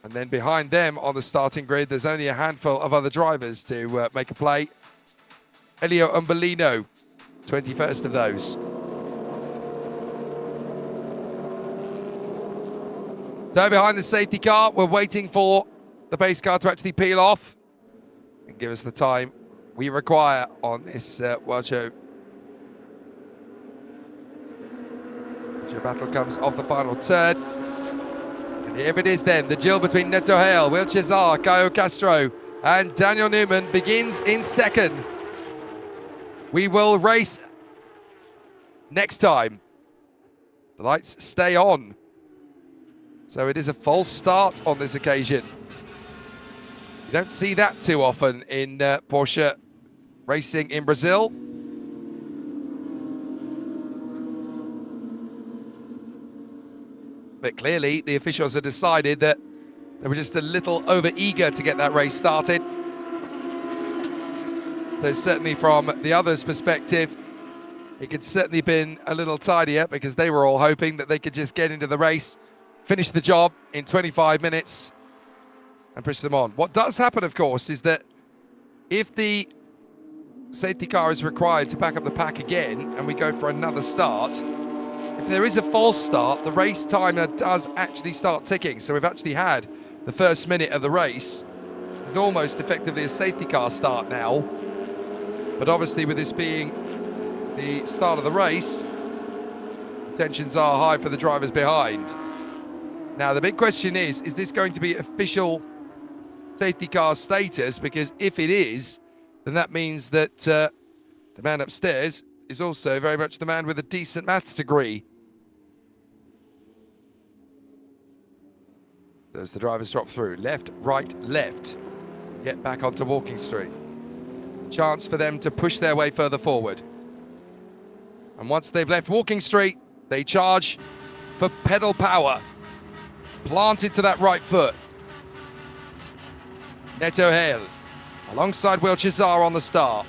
And then behind them on the starting grid, there's only a handful of other drivers to make a play. Elio Umbolino, 21st of those. So behind the safety car, we're waiting for the pace car to actually peel off and give us the time we require on this World Show. The battle comes off the final turn. And here it is then, the duel between Neto Hale, Will Cesar, Caio Castro, and Daniel Newman begins in seconds. We will race next time. The lights stay on. So it is a false start on this occasion. You don't see that too often in Porsche racing in Brazil. But clearly the officials have decided that they were just a little over-eager to get that race started. So certainly from the others' perspective, it could certainly have been a little tidier because they were all hoping that they could just get into the race, finish the job in 25 minutes and push them on. What does happen, of course, is that if the safety car is required to back up the pack again and we go for another start, if there is a false start, the race timer does actually start ticking. So we've actually had the first minute of the race with almost effectively a safety car start now. But obviously with this being the start of the race, tensions are high for the drivers behind. Now the big question is this going to be official safety car status? Because if it is, then that means that the man upstairs is also very much the man with a decent maths degree. As the drivers drop through, left, right, left, get back onto Walking Street. Chance for them to push their way further forward. And once they've left Walking Street, they charge for pedal power. Planted to that right foot. Neto Hale, alongside Will Cesar on the start.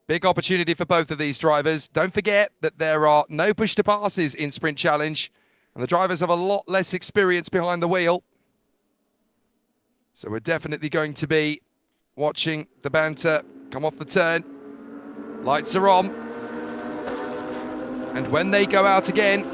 Big opportunity for both of these drivers. Don't forget that there are no push to passes in Sprint Challenge, and the drivers have a lot less experience behind the wheel. So we're definitely going to be watching the banter come off the turn. Lights are on. And when they go out again,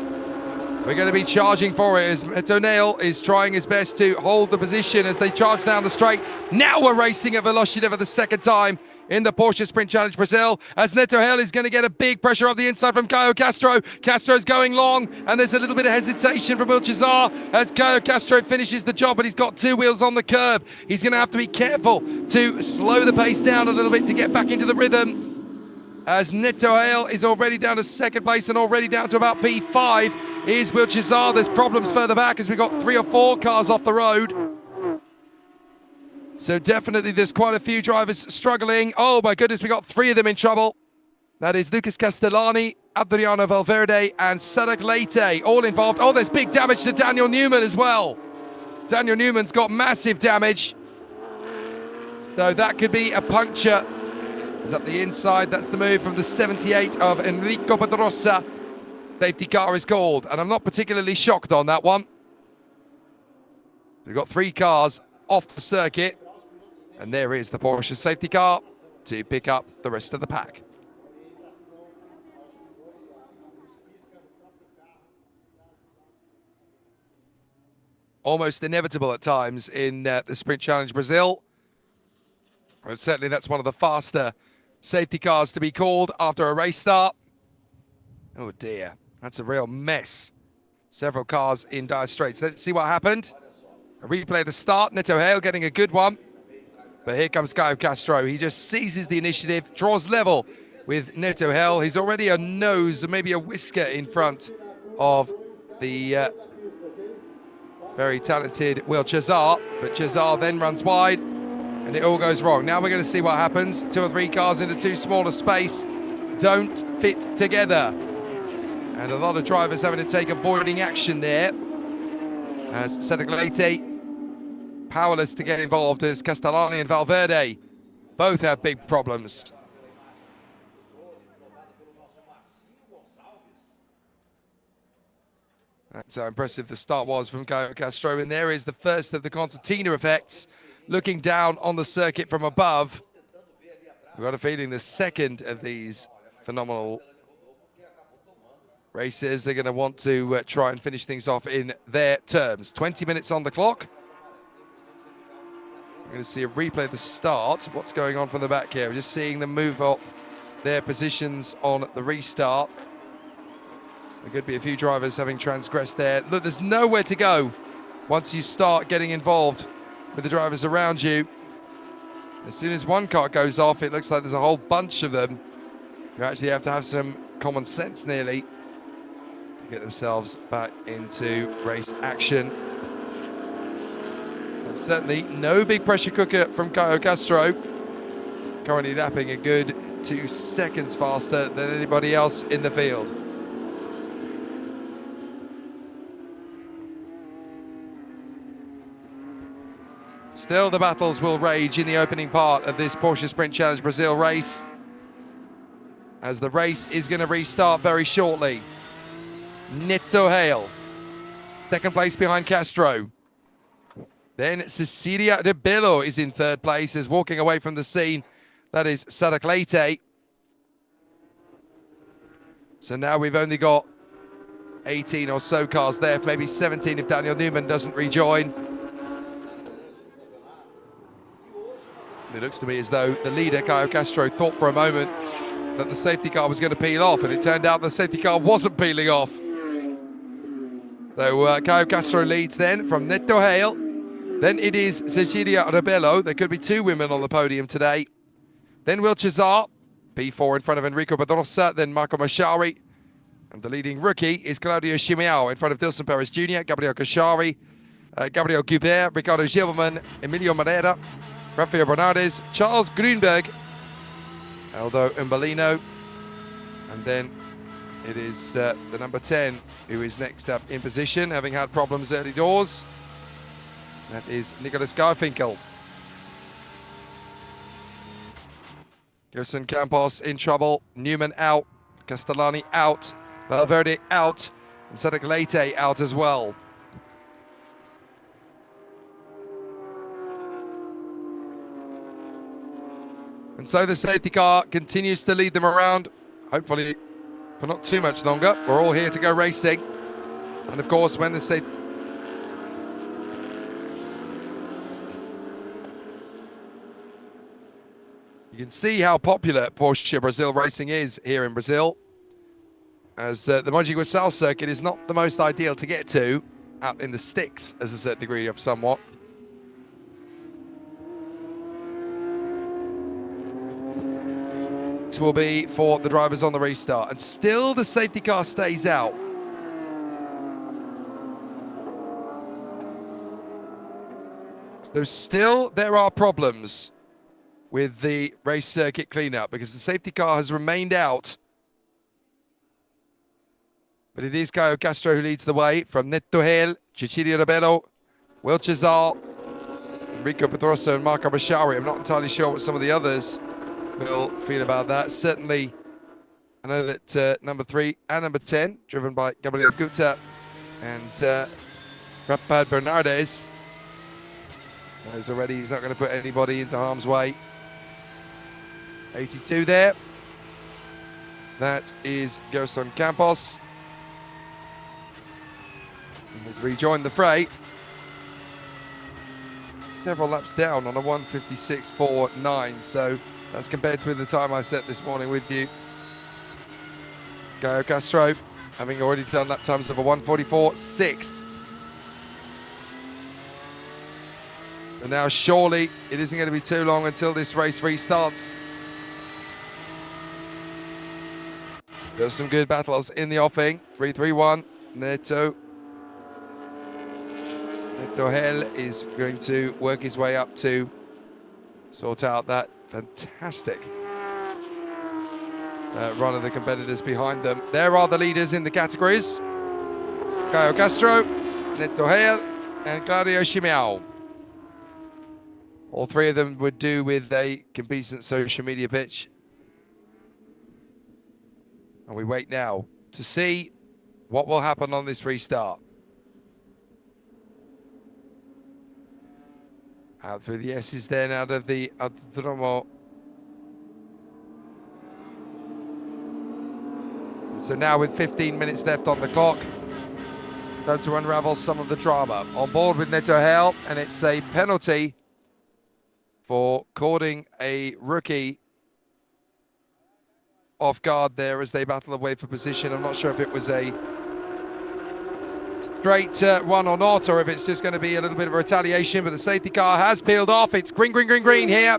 we're going to be charging for it as Neto Hale is trying his best to hold the position as they charge down the straight. Now we're racing at Velocitta for the second time in the Porsche Sprint Challenge Brazil, as Neto Hale is going to get a big pressure off the inside from Caio Castro. Castro's going long, and there's a little bit of hesitation from Will Cesar as Caio Castro finishes the job, but he's got 2 wheels on the curb. He's going to have to be careful to slow the pace down a little bit to get back into the rhythm, as Neto Hale is already down to second place and already down to about P5 is Will Cesar. There's problems further back as we've got 3 or 4 cars off the road. So definitely there's quite a few drivers struggling. Oh my goodness, we got 3 of them in trouble. That is Lucas Castellani, Adriano Valverde, and Sadak Leite, all involved. Oh, there's big damage to Daniel Newman as well. Daniel Newman's got massive damage. So that could be a puncture. He's up the inside. That's the move from the 78 of Enrico Pedrosa. Safety car is called, and I'm not particularly shocked on that one. We've got 3 cars off the circuit. And there is the Porsche safety car to pick up the rest of the pack. almost inevitable at times in the Sprint Challenge Brazil. Well, certainly that's one of the faster safety cars to be called after a race start. Oh dear, that's a real mess. Several cars in dire straits. Let's see what happened. A replay of the start. Neto Hale getting a good one. But here comes Caio Castro. He just seizes the initiative, draws level with Neto Hale. He's already a nose, or maybe a whisker in front of the very talented Will Chazar. But Chazar then runs wide, and it all goes wrong. Now we're going to see what happens. 2 or 3 cars into too small a space don't fit together. And a lot of drivers having to take avoiding action there. As Setaglete powerless to get involved, as Castellani and Valverde both have big problems. That's how impressive the start was from Caio Castro. And there is the first of the concertina effects, looking down on the circuit from above. We've got a feeling the second of these phenomenal races are going to want to try and finish things off in their terms. 20 minutes on the clock. We're going to see a replay of the start. What's going on from the back here? We're just seeing them move off their positions on the restart. There could be a few drivers having transgressed there. Look, there's nowhere to go once you start getting involved with the drivers around you. As soon as one car goes off, it looks like there's a whole bunch of them who actually have to have some common sense nearly to get themselves back into race action. And certainly no big pressure cooker from Caio Castro. Currently lapping a good 2 seconds faster than anybody else in the field. Still, the battles will rage in the opening part of this Porsche Sprint Challenge Brazil race, as the race is going to restart very shortly. Neto Hale, second place behind Castro. Then Cecilia de Bello is in third place, is walking away from the scene. That is Saraklete. So now we've only got 18 or so cars left, maybe 17 if Daniel Newman doesn't rejoin. It looks to me as though the leader, Caio Castro, thought for a moment that the safety car was going to peel off, and it turned out the safety car wasn't peeling off. So Caio Castro leads then from Neto Hale. Then it is Cecilia Rebello. There could be 2 women on the podium today. Then Will Chazar, P4 in front of Enrico Pedrosa, then Marco Masciari. And the leading rookie is Claudio Chimiao in front of Dilson Perez Jr., Gabriel Cachari, Gabriel Guibert, Ricardo Gilberman, Emilio Moreira, Rafael Bernardes, Charles Grunberg, Aldo Umbalino, and then it is the number 10 who is next up in position, having had problems early doors. That is Nicolas Garfinkel. Gerson Campos in trouble, Newman out, Castellani out, Valverde out, and Setaglete out as well. And so the safety car continues to lead them around, hopefully for not too much longer. We're all here to go racing. And of course, when the safety... You can see how popular Porsche Brazil racing is here in Brazil, as the Mogi Guaçu circuit is not the most ideal to get to, out in the sticks as a certain degree of somewhat. This will be for the drivers on the restart, and still the safety car stays out. So still there are problems with the race circuit cleanup because the safety car has remained out. But it is Caio Castro who leads the way from Neto Hale, Cecilia Rebello, Will Chazar, Enrico Pedrosa and Marco Masciari. I'm not entirely sure what some of the others will feel about that. Certainly, I know that number 3 and number 10, driven by Gabriel Guta and Rapad Bernardes, knows already he's not going to put anybody into harm's way. 82 there. That is Gerson Campos. He has rejoined the fray. several laps down on a 1:56.49. So that's compared with the time I set this morning with you. Gallo Castro having already done lap times of a 1:44.6. And now surely it isn't going to be too long until this race restarts. There's some good battles in the offing. 3-3-1. Neto Hell is going to work his way up to sort out that fantastic run of the competitors behind them. There are the leaders in the categories. Gallo Castro, Neto Hell, and Claudio Chimiao. All three of them would do with a competent social media pitch. And we wait now to see what will happen on this restart. Out through the S's then, out of the autódromo. So now with 15 minutes left on the clock, time to unravel some of the drama. On board with Neto Hell, and it's a penalty for caught a rookie off guard there as they battle away for position. I'm not sure if it was a straight run or not, or if it's just going to be a little bit of a retaliation, but the safety car has peeled off. It's green, green, green, green here.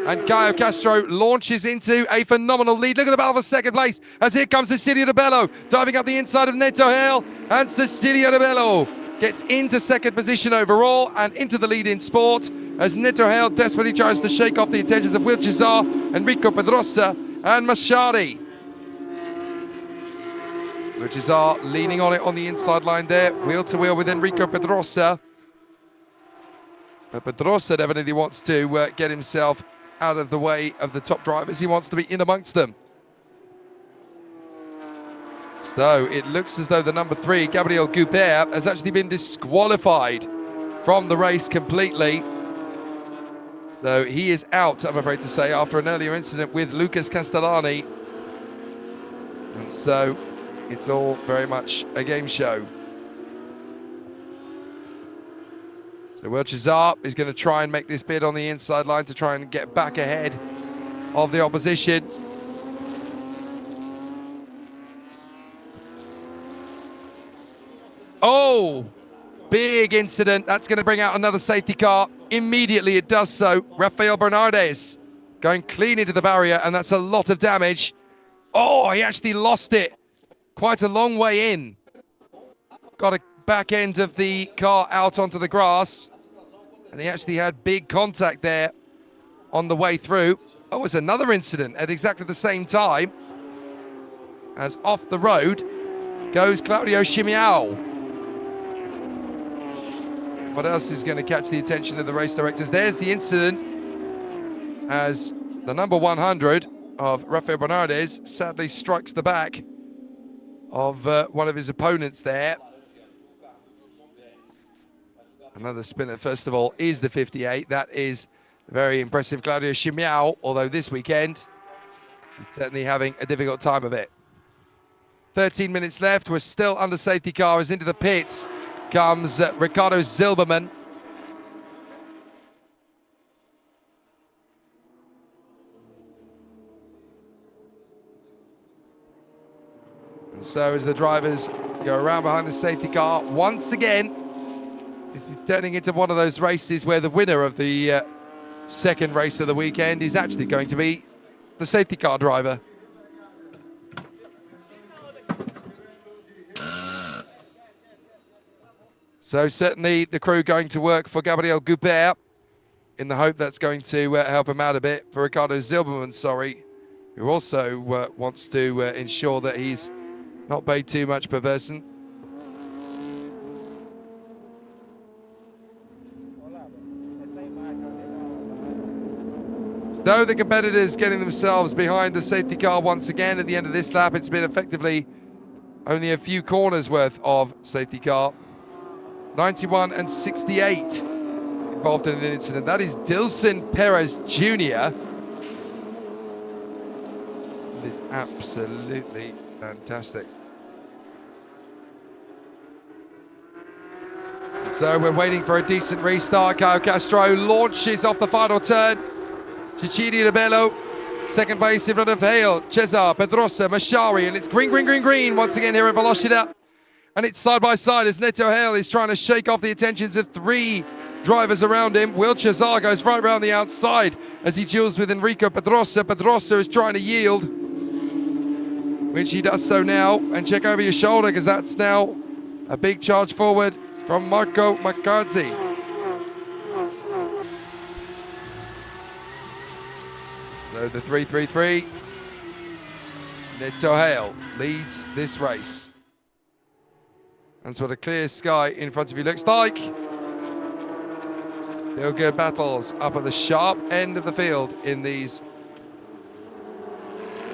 And Gallo Castro launches into a phenomenal lead. Look at the battle for second place as here comes Cecilio De Bello diving up the inside of Neto Hell, and Cecilio De Bello gets into second position overall and into the lead in sport as Neto Hell desperately tries to shake off the attentions of Will Cesar, Enrico Pedrosa and Machadi. Will Cesar leaning on it on the inside line there, wheel to wheel with Enrico Pedrosa. But Pedrosa definitely wants to get himself out of the way of the top drivers. He wants to be in amongst them. So it looks as though the number 3, Gabriel Goubert, has actually been disqualified from the race completely. So he is out, I'm afraid to say, after an earlier incident with Lucas Castellani. And so it's all very much a game show. So Will Cesar is going to try and make this bid on the inside line to try and get back ahead of the opposition. Oh, big incident. That's going to bring out another safety car. Immediately it does so. Rafael Bernardes going clean into the barrier, and that's a lot of damage. Oh, he actually lost it quite a long way in. Got a back end of the car out onto the grass, and he actually had big contact there on the way through. Oh, it's another incident at exactly the same time as off the road goes Claudio Chimiao. What else is going to catch the attention of the race directors? There's the incident as the number 100 of Rafael Bernardes sadly strikes the back of one of his opponents there. Another spinner, first of all, is the 58. That is very impressive Claudio Chimiao, although this weekend he's certainly having a difficult time of it. 13 minutes left. We're still under safety car as into the pits comes Ricardo Zilberman. And so as the drivers go around behind the safety car, once again, this is turning into one of those races where the winner of the second race of the weekend is actually going to be the safety car driver. So certainly the crew going to work for Gabriel Goubert in the hope that's going to help him out a bit. For Ricardo Zilberman, who also wants to ensure that he's not paid too much per person. So the competitors getting themselves behind the safety car once again at the end of this lap. It's been effectively only a few corners worth of safety car. 91 and 68 involved in an incident. That is Dilson Perez Jr. It is absolutely fantastic. So we're waiting for a decent restart. Caio Castro launches off the final turn. Cicilio De Bello, second place in front of Hale, Cesar, Pedrosa, Mashari, and it's green, green, green, green once again here at Velocitta. And it's side by side as Neto Hale is trying to shake off the attentions of 3 drivers around him. Will Cesar goes right around the outside as he duels with Enrico Pedrosa. Pedrosa is trying to yield, which he does so now. And check over your shoulder, because that's now a big charge forward from Marco McCarthy. So the 3-3-3. Neto Hale leads this race. That's what a clear sky in front of you looks like. Still good battles up at the sharp end of the field in these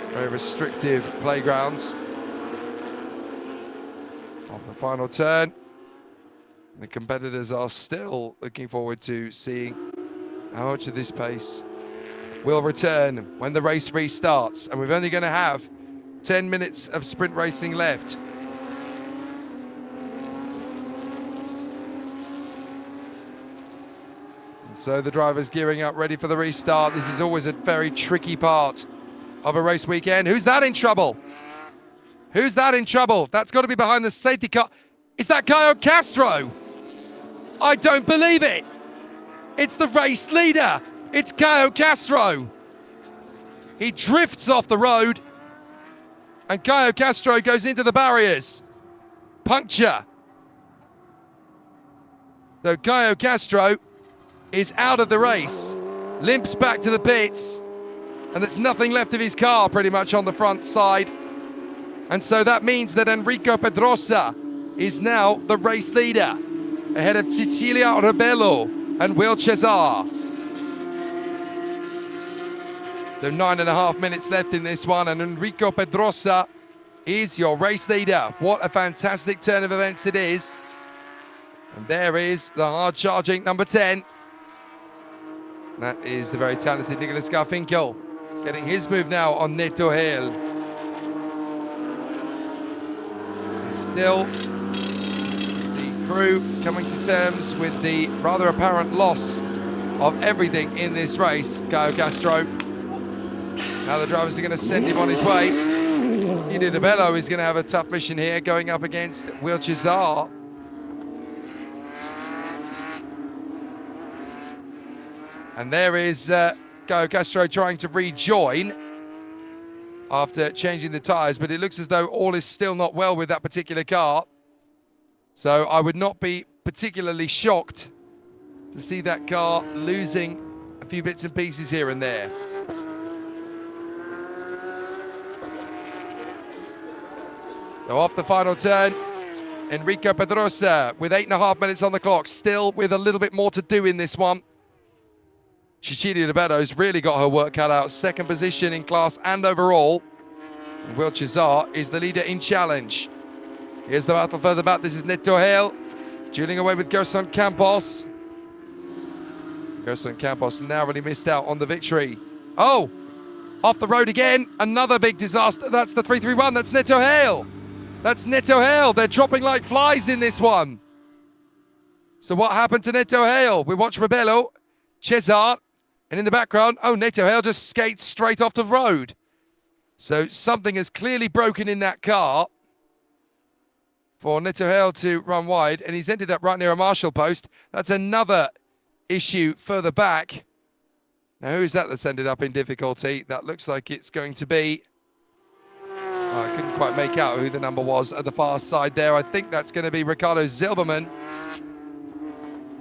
very restrictive playgrounds. Off the final turn. The competitors are still looking forward to seeing how much of this pace will return when the race restarts. And we're only going to have 10 minutes of sprint racing left. And so the drivers gearing up, ready for the restart. This is always a very tricky part of a race weekend. Who's that in trouble? Who's that in trouble? That's got to be behind the safety car. Is that Caio Castro? I don't believe it. It's the race leader. It's Caio Castro. He drifts off the road and Caio Castro goes into the barriers. Puncture. So Caio Castro is out of the race, limps back to the pits, and there's nothing left of his car pretty much on the front side. And so that means that Enrico Pedrosa is now the race leader, ahead of Cecilia Rebello and Will Cesar. So 9.5 minutes left in this one, and Enrico Pedrosa is your race leader. What a fantastic turn of events it is. And there is the hard-charging number 10. That is the very talented Nicolas Garfinkel, getting his move now on Neto Hale. And still, the crew coming to terms with the rather apparent loss of everything in this race. Caio Castro. Now the drivers are going to send him on his way. Cicilio De Bello is going to have a tough mission here, going up against Will Cesar. And there is Caio Castro trying to rejoin after changing the tyres, but it looks as though all is still not well with that particular car. So I would not be particularly shocked to see that car losing a few bits and pieces here and there. So off the final turn, Enrico Pedrosa with 8.5 minutes on the clock, still with a little bit more to do in this one. Cecilia De Bello's really got her work cut out. Second position in class and overall. And Will Cesar is the leader in challenge. Here's the battle further back. This is Neto Hale dueling away with Gerson Campos. Gerson Campos narrowly missed out on the victory. Oh, off the road again. Another big disaster. That's the 3-3-1. That's Neto Hale. That's Neto Hale. They're dropping like flies in this one. So what happened to Neto Hale? We watch Rebello, Cesar, and in the background, oh, Neto Hale just skates straight off the road. So something has clearly broken in that car for Neto Hale to run wide, and he's ended up right near a marshal post. That's another issue further back. Now, who is that that's ended up in difficulty? That looks like it's going to be... Oh, I couldn't quite make out who the number was at the far side there. I think that's going to be Ricardo Zilberman,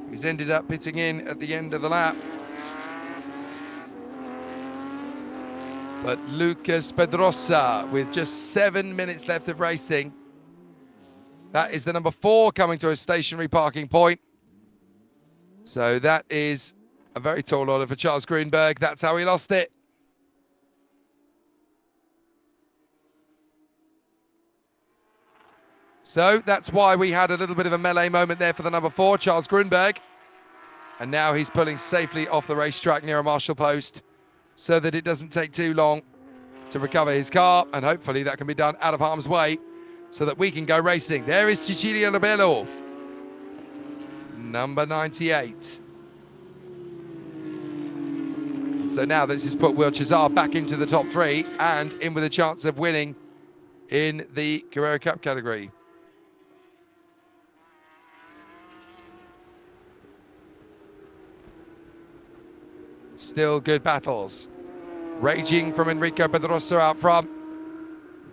who's ended up pitting in at the end of the lap. But Lucas Pedrosa, with just 7 minutes left of racing, that is the number 4 coming to a stationary parking point. So that is a very tall order for Charles Grunberg. That's how he lost it. So that's why we had a little bit of a melee moment there for the number 4, Charles Grunberg. And now he's pulling safely off the racetrack near a marshal post, so that it doesn't take too long to recover his car, and hopefully that can be done out of harm's way so that we can go racing. There is Cecilia Rebello. number 98. So now this has put Will Cesar back into the top 3 and in with a chance of winning in the Carrera Cup category. Still good battles. Raging from Enrico Pedrosa out front.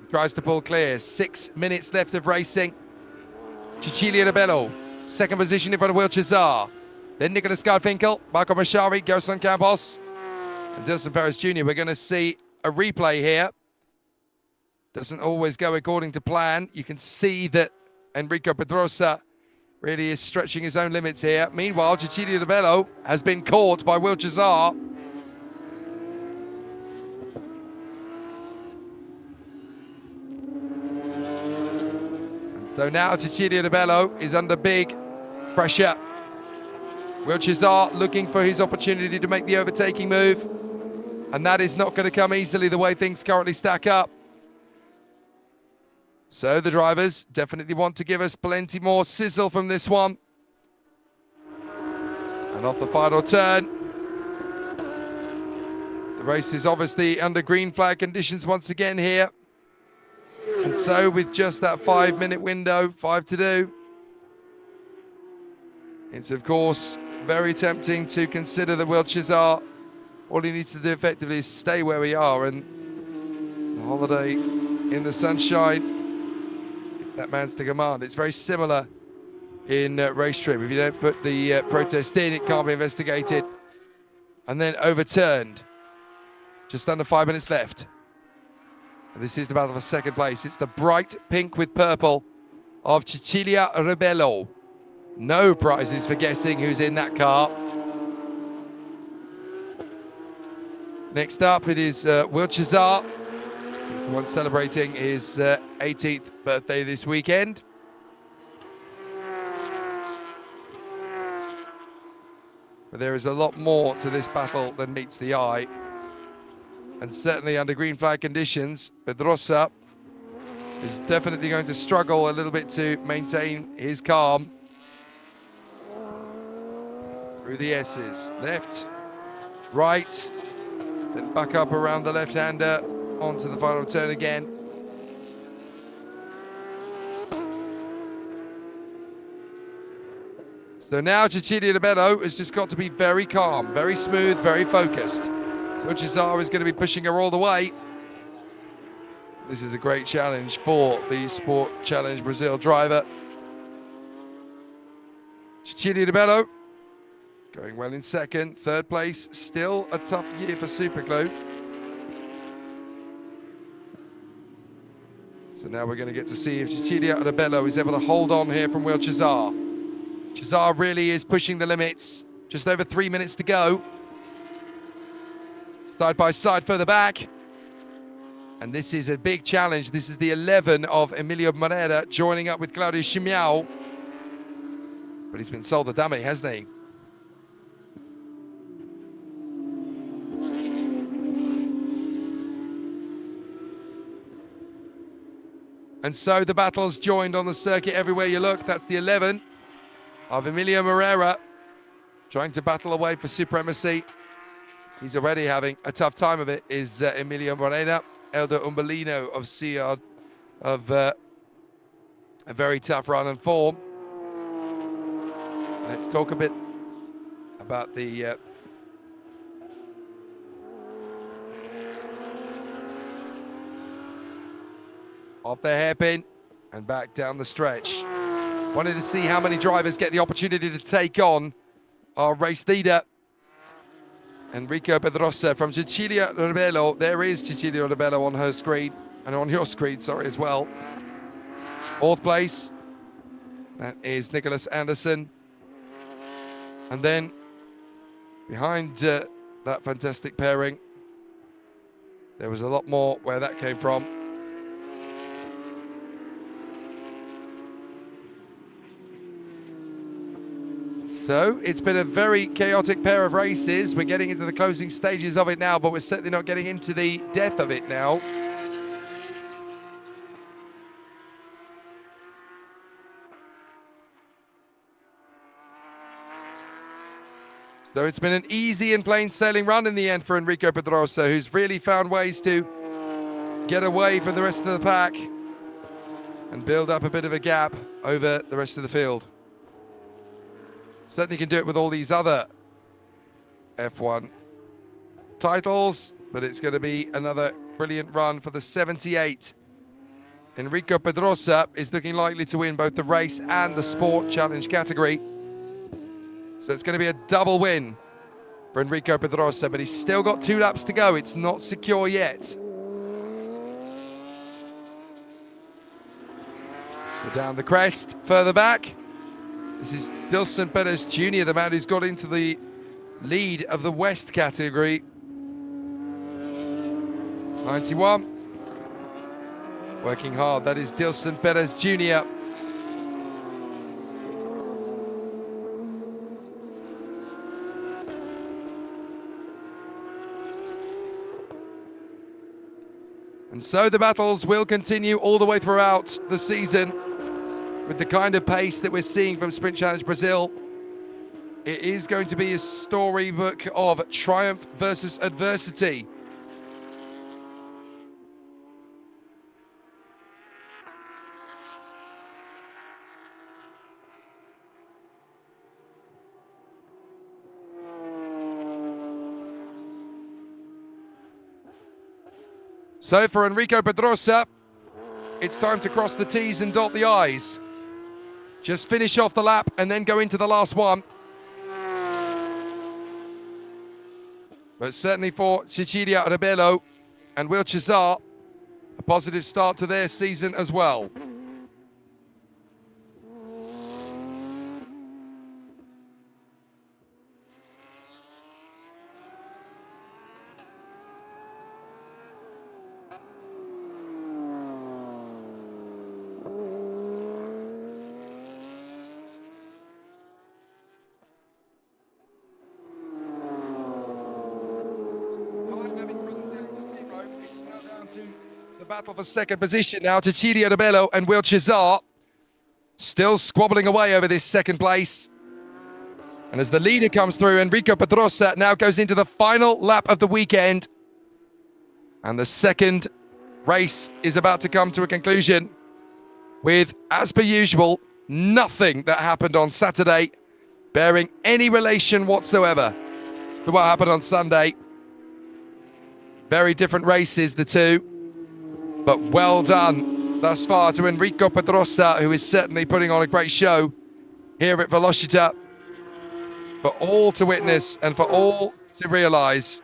Tries to pull clear. 6 minutes left of racing. Cecilia Rebello, second position in front of Will Cesar. Then Nicolas Garfinkel, Marco Machari, Gerson Campos, and Dilson Perez Jr. We're going to see a replay here. Doesn't always go according to plan. You can see that Enrico Pedrosa really is stretching his own limits here. Meanwhile, Cecilia Rebello has been caught by Will Cesar. So now Cecilia Rebello is under big pressure. Will Cesar looking for his opportunity to make the overtaking move. And that is not going to come easily the way things currently stack up. So the drivers definitely want to give us plenty more sizzle from this one. And off the final turn. The race is obviously under green flag conditions once again here. And so with just that 5-minute window, 5 to do, it's of course very tempting to consider that Will Cesar, all he needs to do effectively is stay where we are, and the holiday in the sunshine, that man's to command. It's very similar in race trip. If you don't put the protest in, it can't be investigated. And then overturned. Just under 5 minutes left. And this is the battle for second place. It's the bright pink with purple of Cecilia Rebello. No prizes for guessing who's in that car. Next up, it is Will Cesar, the one celebrating his 18th birthday this weekend. But there is a lot more to this battle than meets the eye. And certainly under green flag conditions, Pedrosa is definitely going to struggle a little bit to maintain his calm. Through the S's, left, right, then back up around the left-hander, onto the final turn again. So now Cecilia Rebello has just got to be very calm, very smooth, very focused. Will Cesar is going to be pushing her all the way. This is a great challenge for the Sport Challenge Brazil driver. Cecilia Rebello going well in second. Third place, still a tough year for Superglue. So now we're going to get to see if Cecilia Rebello is able to hold on here from Will Cesar. Cesar really is pushing the limits. Just over 3 minutes to go. Side by side further back. And this is a big challenge. This is the 11 of Emilio Moreira joining up with Claudio Chimiao. But he's been sold the dummy, hasn't he? And so the battle's joined on the circuit everywhere you look. That's the 11 of Emilio Moreira trying to battle away for supremacy. He's already having a tough time of it, is Emilio Moreira. Elder Umbelino of Ciad of a very tough run and form. Let's talk a bit about the off the hairpin and back down the stretch. Wanted to see how many drivers get the opportunity to take on our race leader, Enrico Pedrosa from Cecilia Rebello. There is Cecilia Rebello on her screen, and on your screen, sorry, as well. Fourth place, that is Nicholas Anderson. And then behind that fantastic pairing, there was a lot more where that came from. So it's been a very chaotic pair of races. We're getting into the closing stages of it now, but we're certainly not getting into the death of it now. Though it's been an easy and plain sailing run in the end for Enrico Pedrosa, who's really found ways to get away from the rest of the pack and build up a bit of a gap over the rest of the field. Certainly can do it with all these other F1 titles, but it's going to be another brilliant run for the 78. Enrico Pedrosa is looking likely to win both the race and the sport challenge category. So it's going to be a double win for Enrico Pedrosa, but he's still got 2 laps to go. It's not secure yet. So down the crest, further back. This is Dilson Perez Jr., the man who's got into the lead of the West category. 91. Working hard, that is Dilson Perez Jr. And so the battles will continue all the way throughout the season with the kind of pace that we're seeing from Sprint Challenge Brazil. It is going to be a storybook of triumph versus adversity. So for Enrico Pedrosa, it's time to cross the T's and dot the I's. Just finish off the lap and then go into the last one. But certainly for Cecilia Rebello and Will Cesar, a positive start to their season as well. The battle for second position now. Cecilia Rebello and Will Cesar still squabbling away over this second place. And as the leader comes through, Enrico Pedrosa now goes into the final lap of the weekend. And the second race is about to come to a conclusion with, as per usual, nothing that happened on Saturday bearing any relation whatsoever to what happened on Sunday. Very different races, the two. But well done thus far to Enrico Pedrosa, who is certainly putting on a great show here at Velocitta. For all to witness and for all to realise.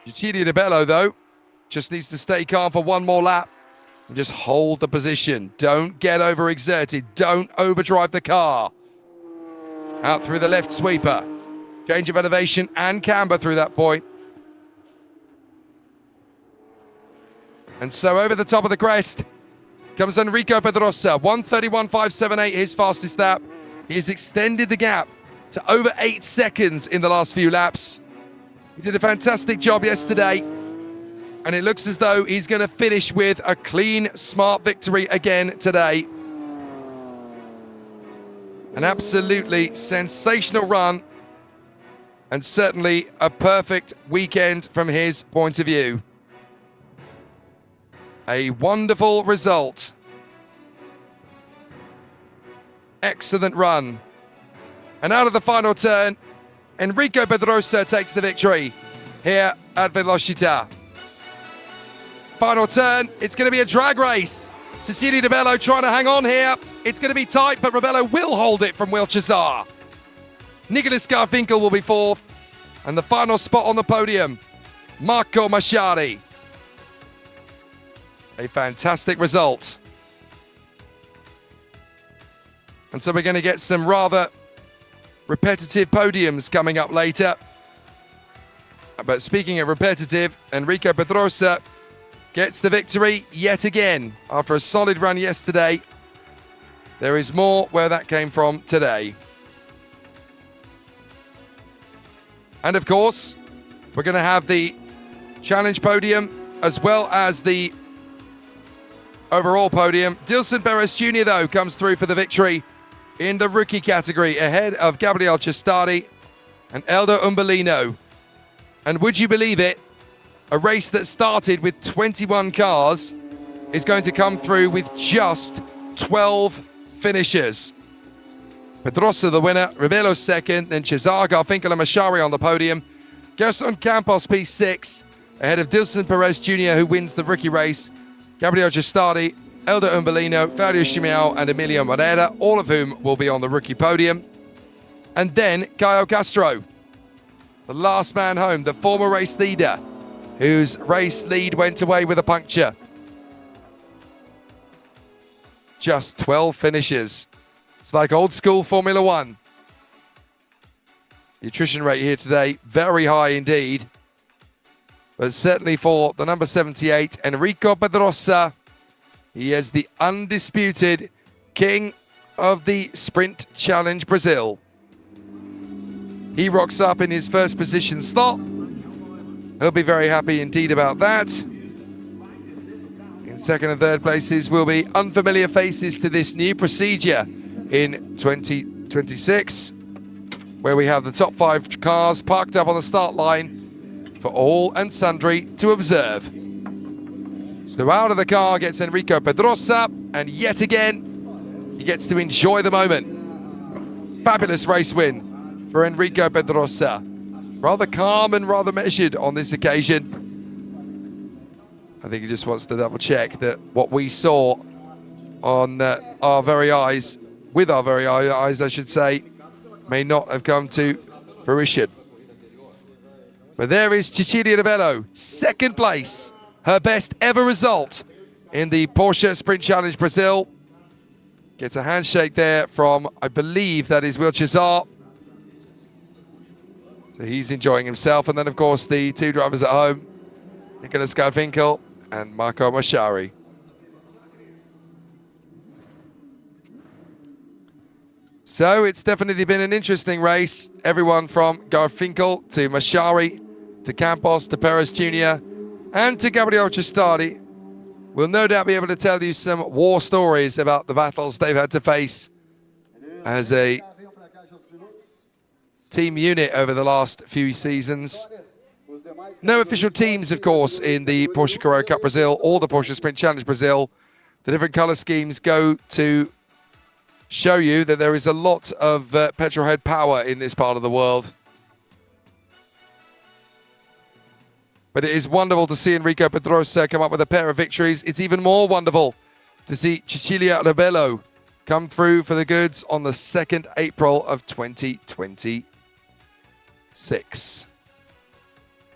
Cecilia Rebello, though, just needs to stay calm for one more lap and just hold the position. Don't get overexerted. Don't overdrive the car. Out through the left sweeper. Change of elevation and camber through that point. And so over the top of the crest comes Enrico Pedrosa. 1:31.578, his fastest lap. He has extended the gap to over 8 seconds in the last few laps. He did a fantastic job yesterday. And it looks as though he's going to finish with a clean, smart victory again today. An absolutely sensational run. And certainly a perfect weekend from his point of view. A wonderful result. Excellent run. And out of the final turn, Enrico Pedrosa takes the victory here at Velocitta. Final turn, it's going to be a drag race. Cecilia Rebello trying to hang on here. It's going to be tight, but Rebello will hold it from Will Cesar. Nicholas Garfinkel will be fourth. And the final spot on the podium, Marco Masciari. A fantastic result. And so we're going to get some rather repetitive podiums coming up later. But speaking of repetitive, Enrico Pedrosa gets the victory yet again. After a solid run yesterday, there is more where that came from today. And of course, we're going to have the challenge podium as well as the overall podium. Dilson Perez Jr., though, comes through for the victory in the rookie category, ahead of Gabriel Cestari and Elder Umbelino. And would you believe it, a race that started with 21 cars is going to come through with just 12 finishers. Pedrosa the winner, Rebelo second, then Cesar, Garfinkel and Mashari on the podium. Gerson Campos P6, ahead of Dilson Perez Jr., who wins the rookie race. Gabriel Cestari, Elder Umbelino, Claudio Chimiao and Emilio Moreira, all of whom will be on the rookie podium. And then Caio Castro, the last man home, the former race leader, whose race lead went away with a puncture. Just 12 finishes. It's like old school Formula One. The attrition rate here today, very high indeed. But certainly for the number 78, Enrico Pedrosa, he is the undisputed king of the Sprint Challenge Brazil. He rocks up in his first position slot. He'll be very happy indeed about that. In second and third places will be unfamiliar faces to this new procedure in 2026, where we have the top 5 cars parked up on the start line for all and sundry to observe. So out of the car gets Enrico Pedrosa, and yet again, he gets to enjoy the moment. Fabulous race win for Enrico Pedrosa. Rather calm and rather measured on this occasion. I think he just wants to double check that what we saw on our very eyes, with our very eyes, I should say, may not have come to fruition. But there is Cecilia De Bello, second place, her best ever result in the Porsche Sprint Challenge Brazil. Gets a handshake there from, I believe that is Will Cesar. So he's enjoying himself. And then, of course, the two drivers at home, Nicolas Garfinkel and Marco Mashari. So it's definitely been an interesting race. Everyone from Garfinkel to Mashari to Campos to Perez Jr. and to Gabriel Cestari will no doubt be able to tell you some war stories about the battles they've had to face as a team unit over the last few seasons. No official teams, of course, in the Porsche Carrera Cup Brazil or the Porsche Sprint Challenge Brazil. The different color schemes go to show you that there is a lot of petrolhead power in this part of the world. But it is wonderful to see Enrico Pedrosa come up with a pair of victories. It's even more wonderful to see Cecilia De Bello come through for the goods on the 2nd April of 2026.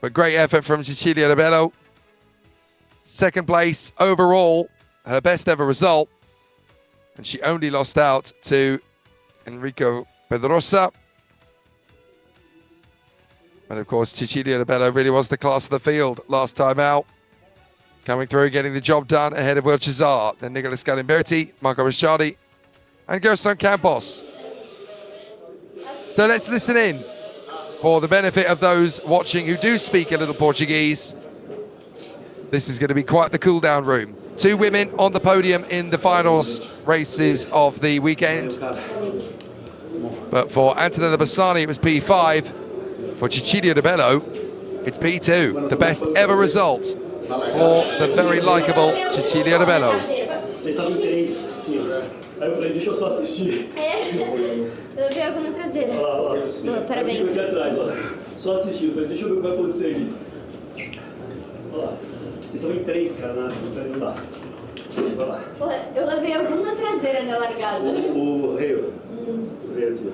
But great effort from Cecilia De Bello. Second place overall, her best ever result. And she only lost out to Enrico Pedrosa. And of course, Cecilia De Bello really was the class of the field last time out. Coming through, getting the job done ahead of Will Cesar, then Nicolas Galimberti, Marco Ricciardi, and Gerson Campos. So let's listen in for the benefit of those watching who do speak a little Portuguese. This is going to be quite the cool down room. Two women on the podium in the finals races of the weekend. But for Antonella Bassani, it was P5. For Cecilia De Bello, it's P2. The best ever result for the very likeable Cecilia De Bello. Vocês estavam em 3, sim. Aí eu falei, deixa eu só assistir. Eu vi algo na traseira. Olha lá, olha lá. Parabéns. Aqui atrás, ó. Só assistir. Eu falei, deixa eu ver o que vai acontecer aqui. Olha lá. Vocês estão em 3, cara, na frente lá. Vai lá. Porra, eu levei algum na traseira na largada. O Rei. O Rei aqui.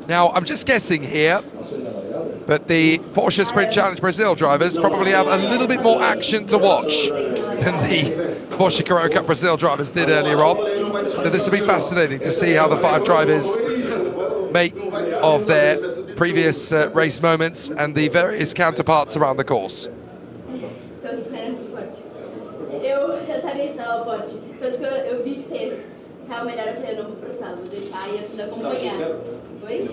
Now, I'm just guessing here, but the Porsche Sprint Challenge Brazil drivers probably have a little bit more action to watch than the Porsche Carrera Cup Brazil drivers did earlier on. So this will be fascinating to see how the 5 drivers make of their previous race moments and the various counterparts around the course. Seu ritmo era muito forte. Eu sabia que estava forte. Tanto que eu vi que você estava melhor, eu falei, eu não vou forçar, vou deixar e eu preciso acompanhar. Oi? 0-0.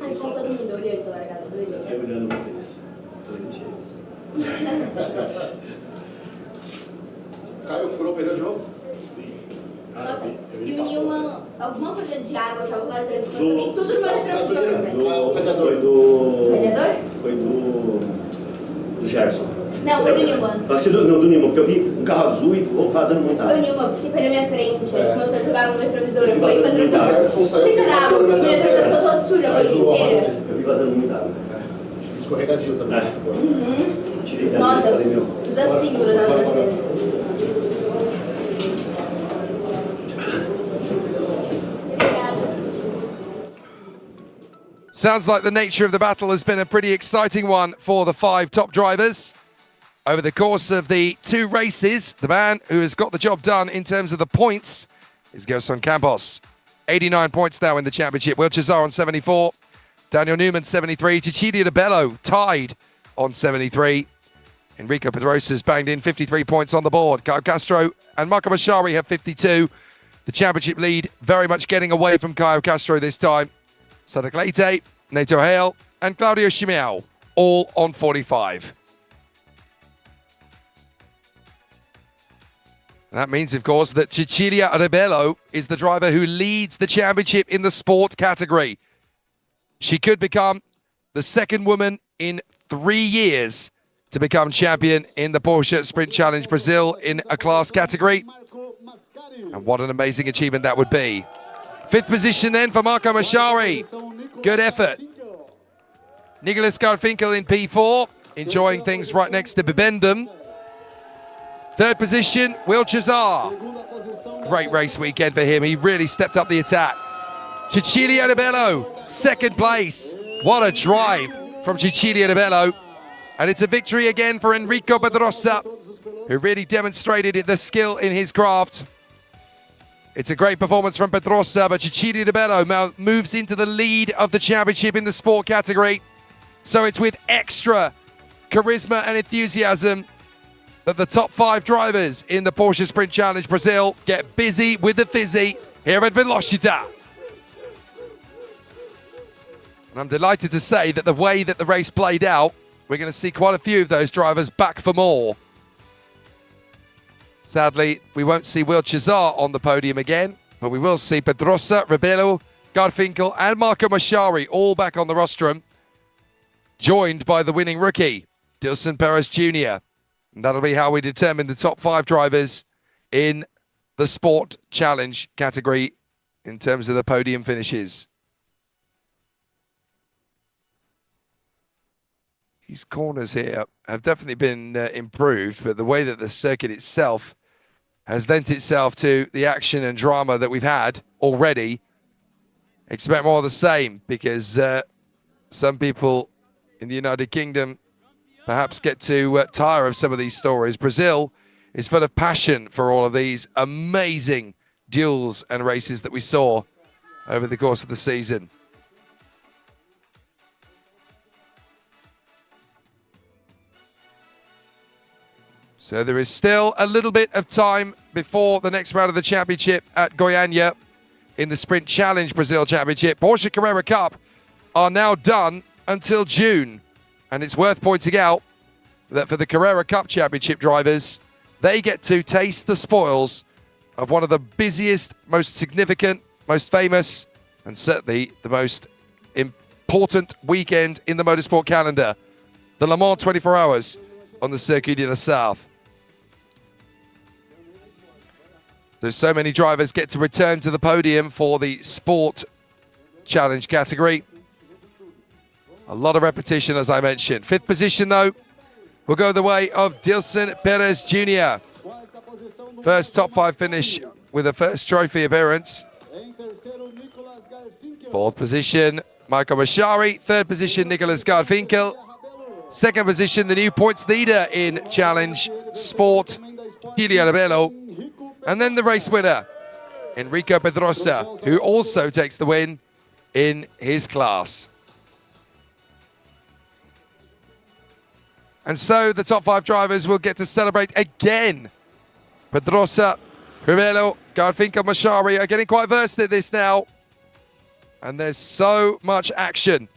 Ai, como todo mundo olhando a largada doida. Eu olhando vocês. Falei, mentira isso. pneu de novo? Nossa, e alguma coisa de água eu tava fazendo, também tudo no meu retrovisor, velho. O radiador. Radiador? Foi do Gerson. Não, foi do Newman. Não, do Newman, porque eu vi um carro azul e vou fazendo muita Foi o água. Newman, porque foi na minha frente, ele começou a jogar no meu retrovisor, eu fui quando eu Gerson saiu não sei se era água, porque meu retrovisor ficou todo sujo a Mas coisa o inteira. Eu vi vazando muita água. Escorregadio também. Tirei da Nossa, falei, meu. usa símbolo na traseira. Sounds like the nature of the battle has been a pretty exciting one for the 5 top drivers. Over the course of the 2 races, the man who has got the job done in terms of the points is Gerson Campos. 89 points now in the championship. Will Cesar on 74. Daniel Newman, 73. Cecilia De Bello tied on 73. Enrico Pedrosa's banged in 53 points on the board. Kyle Castro and Marco Mashari have 52. The championship lead very much getting away from Kyle Castro this time. Sadek Leite, Nato Hale, and Claudio Chimiao, all on 45. That means, of course, that Cecilia Rebello is the driver who leads the championship in the sport category. She could become the second woman in 3 years to become champion in the Porsche Sprint Challenge Brazil in a class category. And what an amazing achievement that would be. 5th position then for Marco Mashari. Good effort. Nicolas Garfinkel in P4, enjoying things right next to Bibendum. 3rd position, Will Cesar. Great race weekend for him. He really stepped up the attack. Cecilia De Bello, 2nd place. What a drive from Cecilia De Bello. And it's a victory again for Enrico Pedrosa, who really demonstrated the skill in his craft. It's a great performance from Pedrosa, but Cecilia De Bello now moves into the lead of the championship in the sport category. So it's with extra charisma and enthusiasm that the top 5 drivers in the Porsche Sprint Challenge Brazil get busy with the fizzy here at Velocitta. And I'm delighted to say that the way that the race played out, we're going to see quite a few of those drivers back for more. Sadly, we won't see Will Cesar on the podium again, but we will see Pedrosa, Rebello, Garfinkel, and Marco Mashari all back on the rostrum, joined by the winning rookie, Dilson Perez Jr. And that'll be how we determine the top 5 drivers in the Sport Challenge category in terms of the podium finishes. These corners here have definitely been improved, but the way that the circuit itself has lent itself to the action and drama that we've had already, expect more of the same, because some people in the United Kingdom perhaps get to tire of some of these stories. Brazil is full of passion for all of these amazing duels and races that we saw over the course of the season. So there is still a little bit of time before the next round of the championship at Goiânia in the Sprint Challenge Brazil Championship. Porsche Carrera Cup are now done until June. And it's worth pointing out that for the Carrera Cup Championship drivers, they get to taste the spoils of one of the busiest, most significant, most famous, and certainly the most important weekend in the motorsport calendar, the Le Mans 24 Hours on the Circuit de la South. So many drivers get to return to the podium for the Sport Challenge category. A lot of repetition, as I mentioned. 5th position, though, will go the way of Dilson Perez Jr. First top 5 finish with a first trophy appearance. 4th position, Michael Mashari. 3rd position, Nicolas Garfinkel. 2nd position, the new points leader in Challenge Sport, Cecilia Rebello. And then the race winner, Enrico Pedrosa, who also takes the win in his class. And so the top 5 drivers will get to celebrate again. Pedrosa, Rebello, Garfinkel, Mashari are getting quite versed at this now. And there's so much action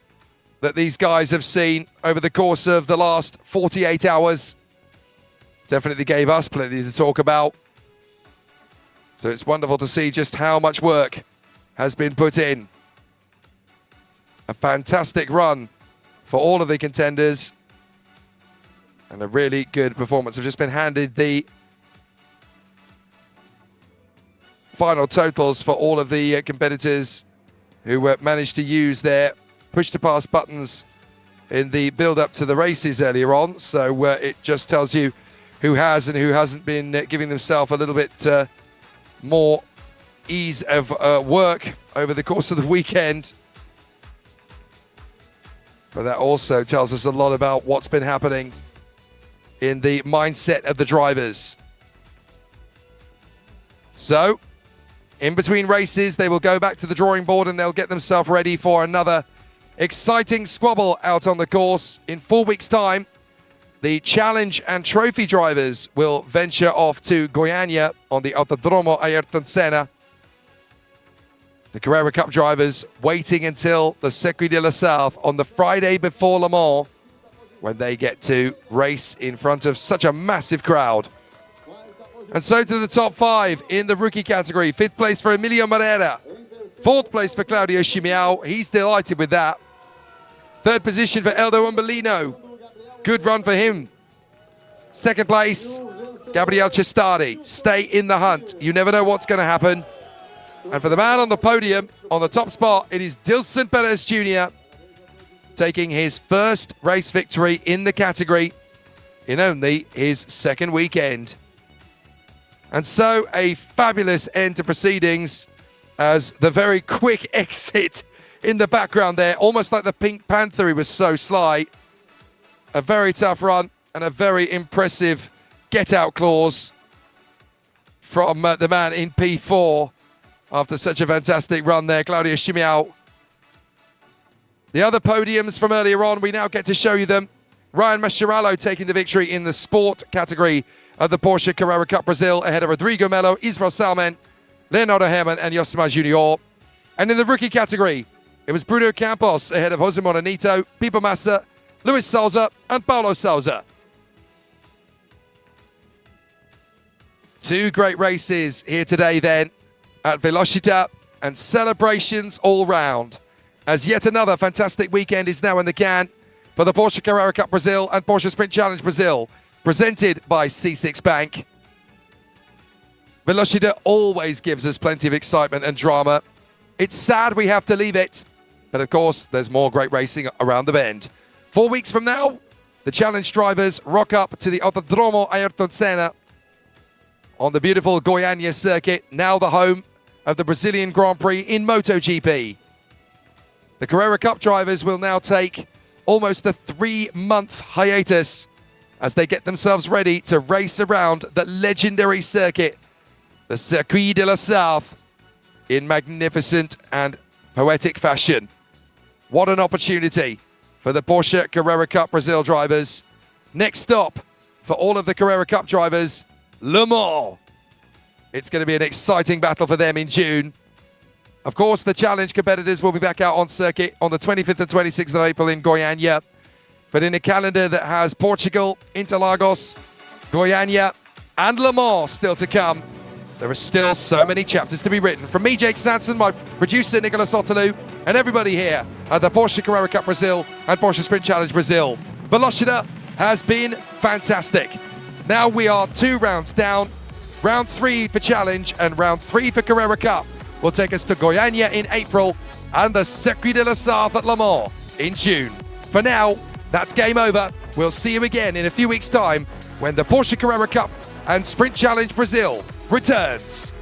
that these guys have seen over the course of the last 48 hours. Definitely gave us plenty to talk about. So it's wonderful to see just how much work has been put in. A fantastic run for all of the contenders. And a really good performance. I've just been handed the final totals for all of the competitors who managed to use their push-to-pass buttons in the build-up to the races earlier on. So it just tells you who has and who hasn't been giving themselves a little bit more ease of work over the course of the weekend. But that also tells us a lot about what's been happening in the mindset of the drivers. So, in between races, they will go back to the drawing board and they'll get themselves ready for another exciting squabble out on the course. In 4 weeks' time, the challenge and trophy drivers will venture off to Goiânia on the Autódromo Ayrton Senna. The Carrera Cup drivers waiting until the Circuito Velocitta on the Friday before Le Mans, when they get to race in front of such a massive crowd. And so to the top 5 in the rookie category. 5th place for Emilio Moreira. 4th place for Claudio Chimiao. He's delighted with that. 3rd position for Eldo Umbalino. Good run for him. 2nd place, Gabriel Cestari. Stay in the hunt. You never know what's going to happen. And for the man on the podium, on the top spot, it is Dilson Perez Jr. taking his first race victory in the category in only his 2nd weekend. And so a fabulous end to proceedings as the very quick exit in the background there, almost like the Pink Panther, he was so sly. A very tough run and a very impressive get-out clause from the man in P4 after such a fantastic run there, Claudio Chimiao. The other podiums from earlier on, we now get to show you them. Ryan Mascherano taking the victory in the sport category of the Porsche Carrera Cup Brasil ahead of Rodrigo Melo, Israel Salman, Leonardo Herman and Yosemar Junior. And in the rookie category, it was Bruno Campos ahead of Jose Moranito, Pipo Massa, Luis Souza and Paulo Souza. 2 great races here today then at Velocitta, and celebrations all round as yet another fantastic weekend is now in the can for the Porsche Carrera Cup Brasil and Porsche Sprint Challenge Brasil, presented by C6 Bank. Velocitta always gives us plenty of excitement and drama. It's sad we have to leave it, but of course there's more great racing around the bend. 4 weeks from now, the challenge drivers rock up to the Autódromo Ayrton Senna on the beautiful Goiânia circuit, now the home of the Brazilian Grand Prix in MotoGP. The Carrera Cup drivers will now take almost a 3-month hiatus as they get themselves ready to race around the legendary circuit, the Circuito Velocitta, in magnificent and poetic fashion. What an opportunity for the Porsche Carrera Cup Brasil drivers. Next stop for all of the Carrera Cup drivers, Le Mans. It's going to be an exciting battle for them in June. Of course, the challenge competitors will be back out on circuit on the 25th and 26th of April in Goiânia. But in a calendar that has Portugal, Interlagos, Goiânia, and Le Mans still to come, there are still so many chapters to be written. From me, Jake Sanson, my producer, Nicolas Ottolou, and everybody here at the Porsche Carrera Cup Brasil and Porsche Sprint Challenge Brasil. Velocitta has been fantastic. Now we are 2 rounds down. Round 3 for Challenge and round 3 for Carrera Cup will take us to Goiânia in April and the Circuito Velocitta at Le Mans in June. For now, that's game over. We'll see you again in a few weeks' time when the Porsche Carrera Cup and Sprint Challenge Brasil returns.